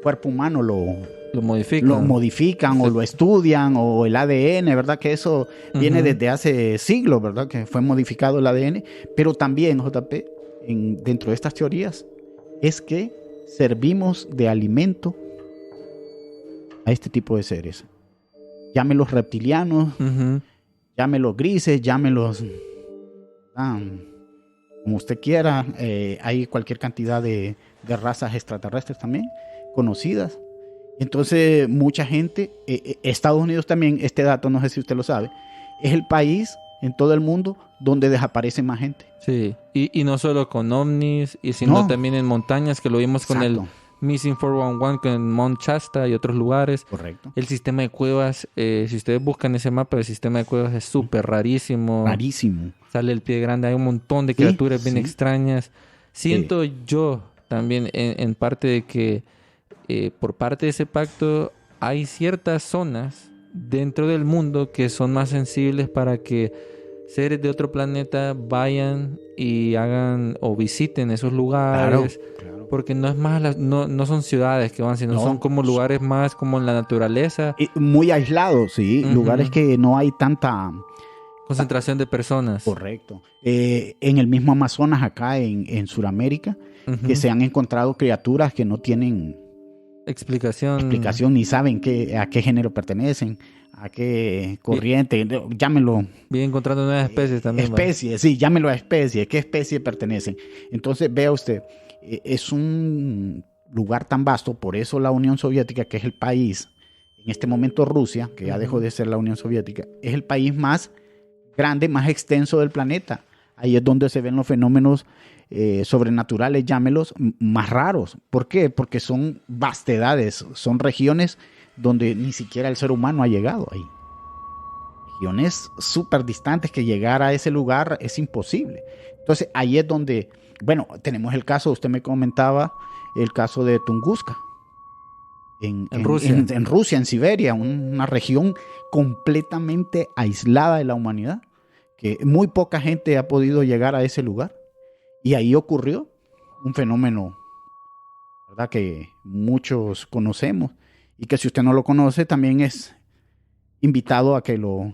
S5: cuerpo humano
S4: Lo modifican.
S5: lo modifican o lo estudian, o el ADN, ¿verdad? Que eso viene
S4: Ujú.
S5: desde hace siglos, ¿verdad? Que fue modificado el ADN. Pero también, JP, dentro de estas teorías, es que servimos de alimento a este tipo de seres. Llámelos reptilianos,
S4: Ujú.
S5: llámelos grises, llámelos como usted quiera. Hay cualquier cantidad de razas extraterrestres también conocidas. Entonces mucha gente, Estados Unidos también, este dato no sé si usted lo sabe, es el país en todo el mundo donde desaparece más gente.
S4: Sí, y no solo con ovnis, sino
S5: No.
S4: también en montañas, que lo vimos con el
S5: Exacto.
S4: Missing 411, con Mount Shasta y otros lugares.
S5: Correcto.
S4: El sistema de cuevas, si ustedes buscan ese mapa, el sistema de cuevas es súper rarísimo.
S5: Rarísimo.
S4: Sale el pie grande, hay un montón de criaturas bien
S5: sí.
S4: extrañas. Siento yo también en parte de que por parte de ese pacto hay ciertas zonas dentro del mundo que son más sensibles para que seres de otro planeta vayan y hagan o visiten esos lugares.
S5: Claro.
S4: Porque no es más no son ciudades que van, sino
S5: No.
S4: son como lugares más como en la naturaleza,
S5: Muy aislados, sí.
S4: Ujú.
S5: Lugares que no hay tanta...
S4: concentración de personas.
S5: Correcto. En el mismo Amazonas, acá en Sudamérica,
S4: Ujú.
S5: que se han encontrado criaturas que no tienen explicación, ni saben a qué género pertenecen, a qué corriente, llámenlo.
S4: Bien encontrando nuevas especies también.
S5: Especies, sí, llámenlo a especie, ¿qué especie pertenecen? Entonces, vea usted, es un lugar tan vasto, por eso la Unión Soviética, que es el país, en este momento Rusia, que ya dejó de ser la Unión Soviética, es el país más grande, más extenso del planeta. Ahí es donde se ven los fenómenos sobrenaturales, llámelos, más raros. ¿Por qué? Porque son vastedades, son regiones donde ni siquiera el ser humano ha llegado ahí. Regiones súper distantes que llegar a ese lugar es imposible. Entonces ahí es donde, bueno, tenemos el caso, usted me comentaba, el caso de Tunguska. En Rusia. En Rusia, en Siberia, una región completamente aislada de la humanidad, que muy poca gente ha podido llegar a ese lugar. Y ahí ocurrió un fenómeno, ¿verdad?, que muchos conocemos y que si usted no lo conoce también es invitado a que lo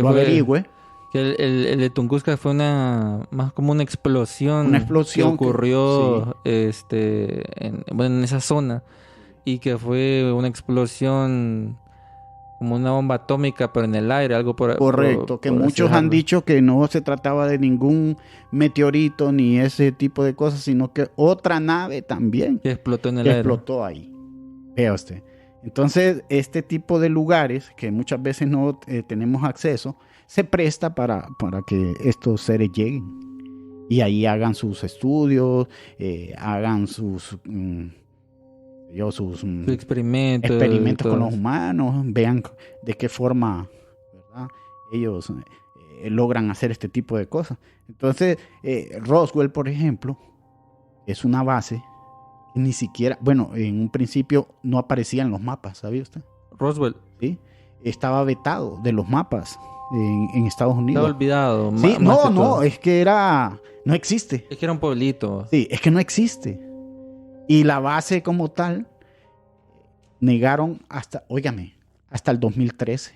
S5: averigüe.
S4: Que el de Tunguska fue más como una explosión que ocurrió en esa zona, y que fue una explosión como una bomba atómica, pero en el aire, algo
S5: Correcto, que muchos han dicho que no se trataba de ningún meteorito ni ese tipo de cosas, sino que otra nave también
S4: que explotó en el aire.
S5: Explotó ahí. Vea usted. Entonces, este tipo de lugares que muchas veces no tenemos acceso, se presta para que estos seres lleguen y ahí hagan sus estudios, hagan sus experimentos con los humanos, vean de qué forma, ¿verdad?, ellos logran hacer este tipo de cosas. Entonces, Roswell, por ejemplo, es una base que ni siquiera, bueno, en un principio no aparecía en los mapas, ¿sabía usted?
S4: Roswell.
S5: Sí, estaba vetado de los mapas en Estados Unidos.
S4: Estaba olvidado.
S5: Sí, no, es que no existe.
S4: Es que era un pueblito.
S5: Sí, es que no existe. Y la base como tal, negaron hasta el 2013.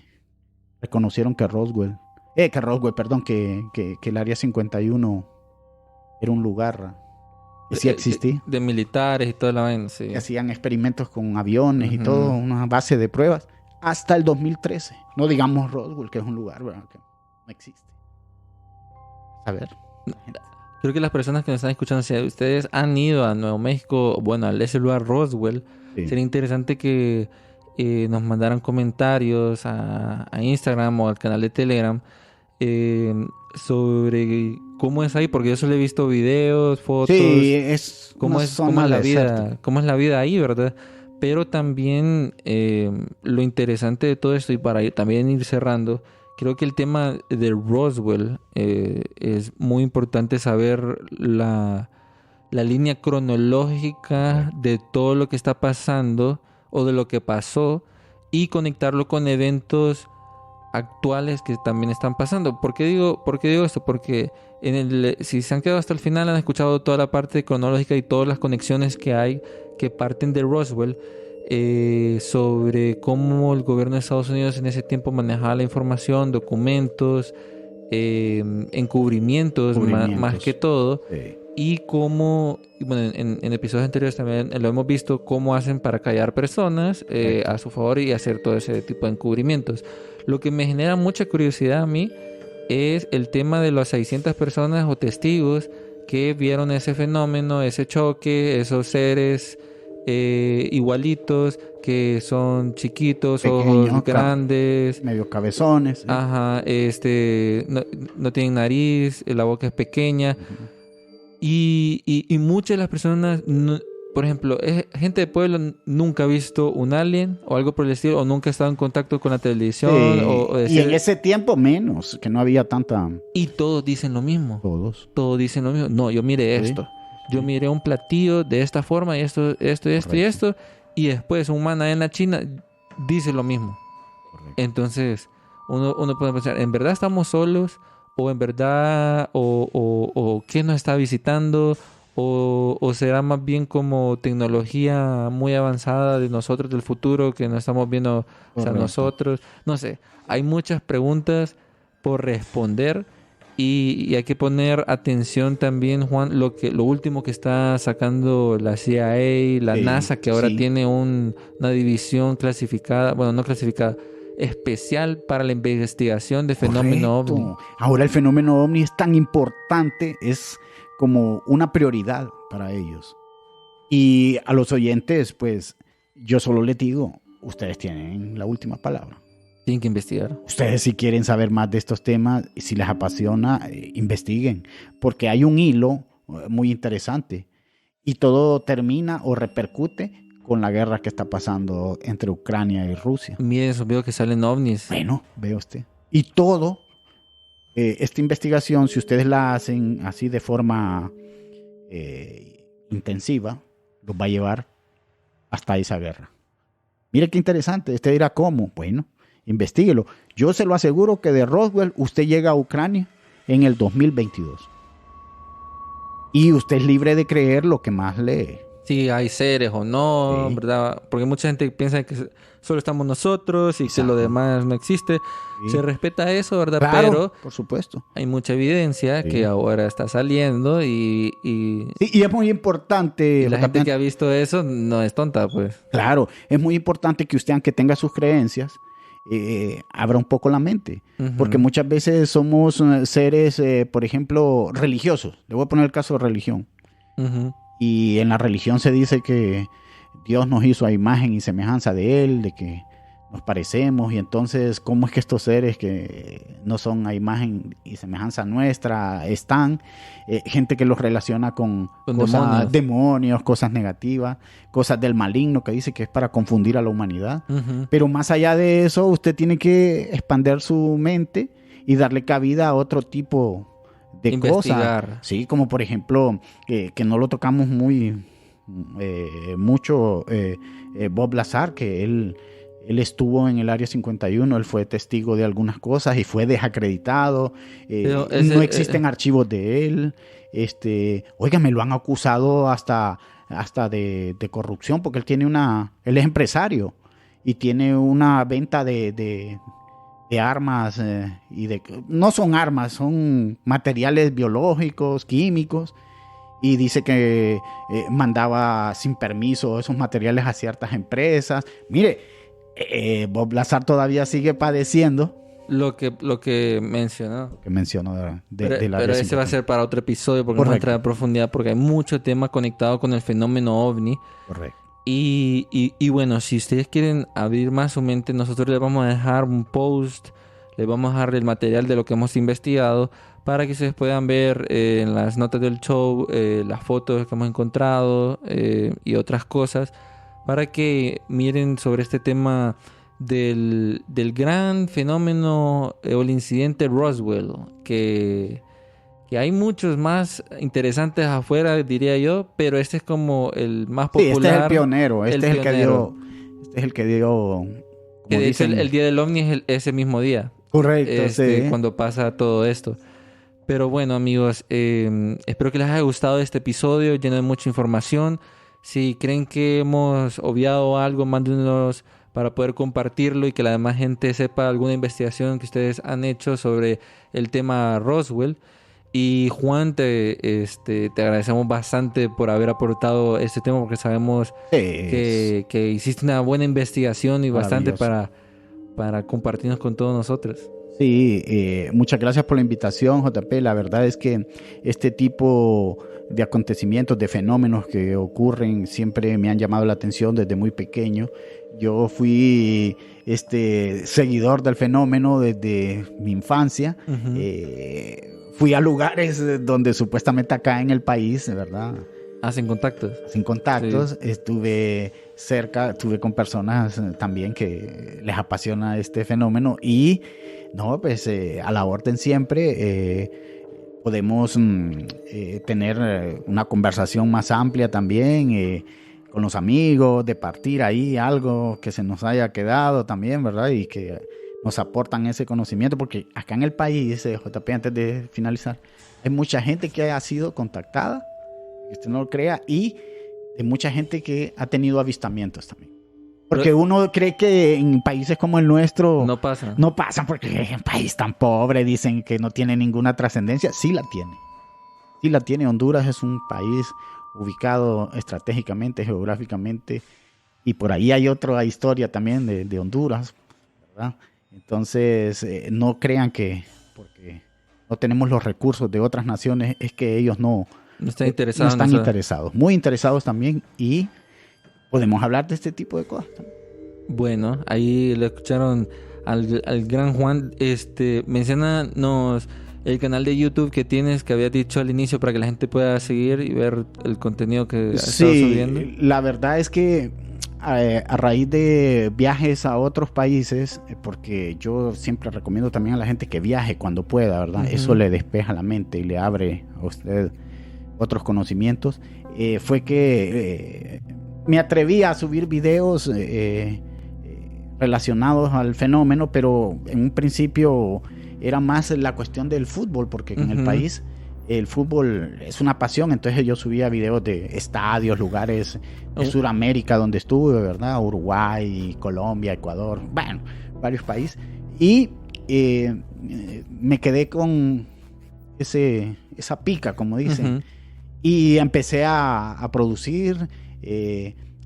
S5: Reconocieron que que el Área 51 era un lugar que sí existía.
S4: De militares y toda la vaina, sí.
S5: Que hacían experimentos con aviones y todo, una base de pruebas. Hasta el 2013. No digamos Roswell, que es un lugar, ¿verdad?, que no existe. A ver.
S4: Creo que las personas que nos están escuchando, si ustedes han ido a Nuevo México, bueno, a ese lugar Roswell, sí, sería interesante que nos mandaran comentarios a Instagram o al canal de Telegram sobre cómo es ahí, porque yo solo he visto videos, fotos,
S5: sí,
S4: cómo es la vida ahí, ¿verdad? Pero también lo interesante de todo esto, y para también ir cerrando, creo que el tema de Roswell es muy importante saber la línea cronológica de todo lo que está pasando o de lo que pasó y conectarlo con eventos actuales que también están pasando. ¿Por qué digo esto? Porque si se han quedado hasta el final, han escuchado toda la parte cronológica y todas las conexiones que hay que parten de Roswell, sobre cómo el gobierno de Estados Unidos en ese tiempo manejaba la información, documentos, encubrimientos más que todo, sí. Y cómo, bueno, en episodios anteriores también lo hemos visto, cómo hacen para callar personas a su favor y hacer todo ese tipo de encubrimientos. Lo que me genera mucha curiosidad a mí es el tema de las 600 personas o testigos que vieron ese fenómeno, ese choque, esos seres igualitos, que son chiquitos, pequeños, ojos grandes,
S5: medio cabezones, ¿sí?
S4: Ajá, no tienen nariz, la boca es pequeña. Y muchas de las personas, por ejemplo, gente de pueblo nunca ha visto un alien o algo por el estilo, o nunca ha estado en contacto con la televisión.
S5: Sí. Y en ese tiempo menos, que no había tanta...
S4: Y todos dicen lo mismo.
S5: Todos
S4: dicen lo mismo. No, yo miré esto. Yo miré un platillo de esta forma y esto. Y después un man allá en la China dice lo mismo. Correcto. Entonces, uno puede pensar, ¿en verdad estamos solos? ¿O en verdad, o qué nos está visitando? ¿O será más bien como tecnología muy avanzada de nosotros del futuro que no estamos viendo, o sea, nosotros? No sé, hay muchas preguntas por responder Y hay que poner atención también, Juan, lo último que está sacando la CIA, la
S5: Sí,
S4: NASA, que ahora
S5: sí.
S4: tiene una división clasificada, bueno, no clasificada, especial para la investigación de fenómeno
S5: Correcto.
S4: ovni.
S5: Ahora el fenómeno ovni es tan importante, es como una prioridad para ellos. Y a los oyentes, pues yo solo les digo, ustedes tienen la última palabra.
S4: Tienen que investigar.
S5: Ustedes si quieren saber más de estos temas, si les apasiona, investiguen, porque hay un hilo muy interesante y todo termina o repercute con la guerra que está pasando entre Ucrania y Rusia.
S4: Miren esos videos que salen ovnis.
S5: Bueno, vea usted. Y todo, esta investigación, si ustedes la hacen así de forma intensiva, los va a llevar hasta esa guerra. Mire qué interesante. Usted dirá, ¿cómo? Bueno, investíguelo. Yo se lo aseguro que de Roswell usted llega a Ucrania en el 2022. Y usted es libre de creer lo que más lee.
S4: Si hay seres o no,
S5: Sí.
S4: ¿verdad? Porque mucha gente piensa que solo estamos nosotros y que
S5: Exacto.
S4: lo demás no existe.
S5: Sí.
S4: Se respeta eso, ¿verdad?
S5: Claro,
S4: Pero
S5: por supuesto.
S4: hay mucha evidencia
S5: Sí.
S4: que ahora está saliendo y
S5: Sí, y es muy importante.
S4: la gente
S5: también-
S4: que ha visto eso no es tonta, pues.
S5: Claro, es muy importante que usted, aunque tenga sus creencias, abra un poco la mente.
S4: Ujú.
S5: Porque muchas veces somos seres, por ejemplo, religiosos. Le voy a poner el caso de religión.
S4: Ujú.
S5: Y en la religión se dice que Dios nos hizo a imagen y semejanza de Él, de que nos parecemos. Y entonces, ¿cómo es que estos seres que no son a imagen y semejanza nuestra están? Gente que los relaciona con cosas, demonios, cosas negativas, cosas del maligno, que dice que es para confundir a la humanidad.
S4: Ujú.
S5: Pero más allá de eso, usted tiene que expandir su mente y darle cabida a otro tipo de cosas.
S4: Investigar.
S5: Sí, como por ejemplo, que no lo tocamos mucho, Bob Lazar, que él estuvo en el Área 51, él fue testigo de algunas cosas y fue desacreditado.
S4: Pero
S5: No existen archivos de él. Oiga, me lo han acusado hasta de corrupción, porque él es empresario y tiene una venta de armas no son armas, son materiales biológicos, químicos, y dice que mandaba sin permiso esos materiales a ciertas empresas. Mire, Bob Lazar todavía sigue padeciendo
S4: Lo que mencionó.
S5: que mencionó
S4: Pero
S5: del área
S4: ese va a
S5: 51.
S4: ser para otro episodio porque vamos a
S5: Correcto.
S4: entrar a profundidad porque hay mucho tema conectado con el fenómeno ovni.
S5: Correcto.
S4: Y bueno, si ustedes quieren abrir más su mente, nosotros les vamos a dejar un post, les vamos a dejar el material de lo que hemos investigado para que ustedes puedan ver en las notas del show las fotos que hemos encontrado y otras cosas para que miren sobre este tema del gran fenómeno o el incidente Roswell, que hay muchos más interesantes afuera, diría yo, pero este es como el más
S5: Sí,
S4: popular.
S5: este es el pionero, este es el
S4: pionero.
S5: que dio,
S4: Que
S5: como
S4: de hecho
S5: dicen,
S4: el día del ovni es ese mismo día,
S5: correcto, sí.
S4: cuando pasa todo esto. Pero bueno, amigos, espero que les haya gustado este episodio lleno de mucha información. Si creen que hemos obviado algo, mándenos para poder compartirlo y que la demás gente sepa alguna investigación que ustedes han hecho sobre el tema Roswell. Y Juan, te agradecemos bastante por haber aportado este tema porque sabemos que hiciste una buena investigación y bastante para compartirnos con todos nosotros.
S5: Sí, muchas gracias por la invitación, JP. La verdad es que este tipo de acontecimientos, de fenómenos que ocurren, siempre me han llamado la atención desde muy pequeño. Yo fui seguidor del fenómeno desde mi infancia.
S4: Uh-huh.
S5: Fui a lugares donde supuestamente acá en el país, ¿verdad?
S4: Hacen contactos.
S5: Sin contactos, sí. Estuve con personas también que les apasiona este fenómeno y no, pues a la orden siempre. Podemos tener una conversación más amplia también con los amigos, de partir ahí algo que se nos haya quedado también, ¿verdad? Y que nos aportan ese conocimiento, porque acá en el país, JP, antes de finalizar, hay mucha gente que ha sido contactada, que usted no lo crea, y de mucha gente que ha tenido avistamientos también. Porque uno cree que en países como el nuestro
S4: No pasa.
S5: no pasan porque es un país tan pobre, dicen que no tiene ninguna trascendencia. Sí la tiene. Sí la tiene. Honduras es un país ubicado estratégicamente, geográficamente, y por ahí hay otra historia también de Honduras, ¿verdad? Entonces, no crean que porque no tenemos los recursos de otras naciones es que ellos no
S4: están interesados.
S5: No están interesados. Muy interesados también, y podemos hablar de este tipo de cosas también.
S4: Bueno, ahí le escucharon al gran Juan. Menciónanos el canal de YouTube que tienes, que habías dicho al inicio, para que la gente pueda seguir y ver el contenido que has estado subiendo.
S5: Sí, la verdad es que a raíz de viajes a otros países, porque yo siempre recomiendo también a la gente que viaje cuando pueda, ¿verdad?
S4: Uh-huh.
S5: Eso le despeja la mente y le abre a usted otros conocimientos. Fue que me atreví a subir videos relacionados al fenómeno, pero en un principio era más la cuestión del fútbol, porque en el país el fútbol es una pasión. Entonces yo subía videos de estadios, lugares de Sudamérica donde estuve, ¿verdad? Uruguay, Colombia, Ecuador, bueno, varios países. Y me quedé con esa pica, como dicen.
S4: Uh-huh.
S5: Y empecé a producir.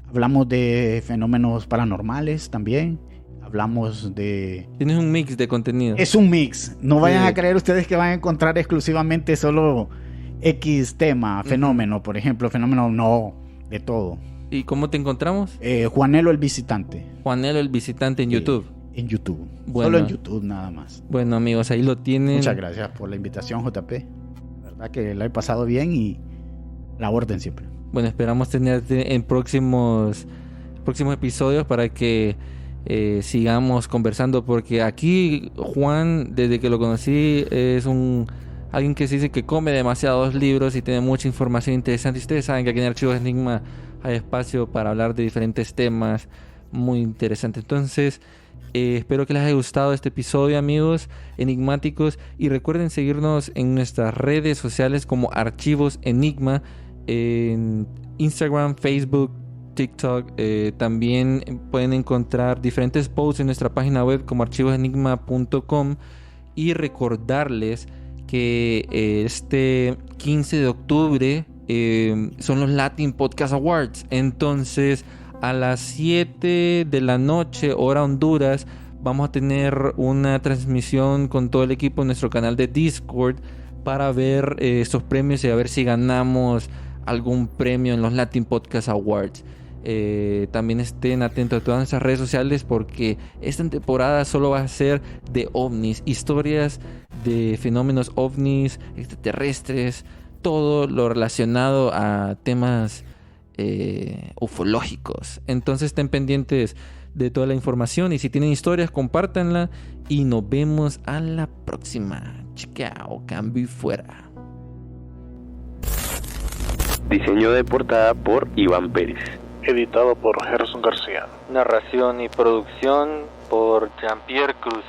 S5: Hablamos de fenómenos paranormales también. Hablamos de...
S4: Tienes un mix de contenido.
S5: Es un mix. No vayan a creer ustedes que van a encontrar exclusivamente solo X tema, fenómeno, por ejemplo. Fenómeno, no, de todo.
S4: ¿Y cómo te encontramos?
S5: Juanelo el Visitante.
S4: Juanelo el Visitante en YouTube.
S5: En YouTube.
S4: Bueno.
S5: Solo en YouTube nada más.
S4: Bueno, amigos, ahí lo tienen.
S5: Muchas gracias por la invitación, JP. La verdad que la he pasado bien y la orden siempre.
S4: Bueno, esperamos tenerte en próximos episodios para que sigamos conversando, porque aquí Juan, desde que lo conocí, es alguien que se dice que come demasiados libros y tiene mucha información interesante. Y ustedes saben que aquí en Archivos Enigma hay espacio para hablar de diferentes temas muy interesantes. Entonces, espero que les haya gustado este episodio, amigos enigmáticos, y recuerden seguirnos en nuestras redes sociales como Archivos Enigma, en Instagram, Facebook, TikTok. También pueden encontrar diferentes posts en nuestra página web como archivosenigma.com, y recordarles que este 15 de octubre son los Latin Podcast Awards. Entonces, a las 7 de la noche, hora Honduras, vamos a tener una transmisión con todo el equipo en nuestro canal de Discord para ver estos premios y a ver si ganamos algún premio en los Latin Podcast Awards. También estén atentos a todas nuestras redes sociales, porque esta temporada solo va a ser de ovnis, historias de fenómenos ovnis, extraterrestres, todo lo relacionado a temas ufológicos. Entonces estén pendientes de toda la información, y si tienen historias, compártanla, y nos vemos a la próxima. Chao, cambio y fuera.
S6: Diseño de portada por Iván Pérez.
S2: Editado por Gerson García.
S3: Narración y producción por Jean-Pierre Cruz.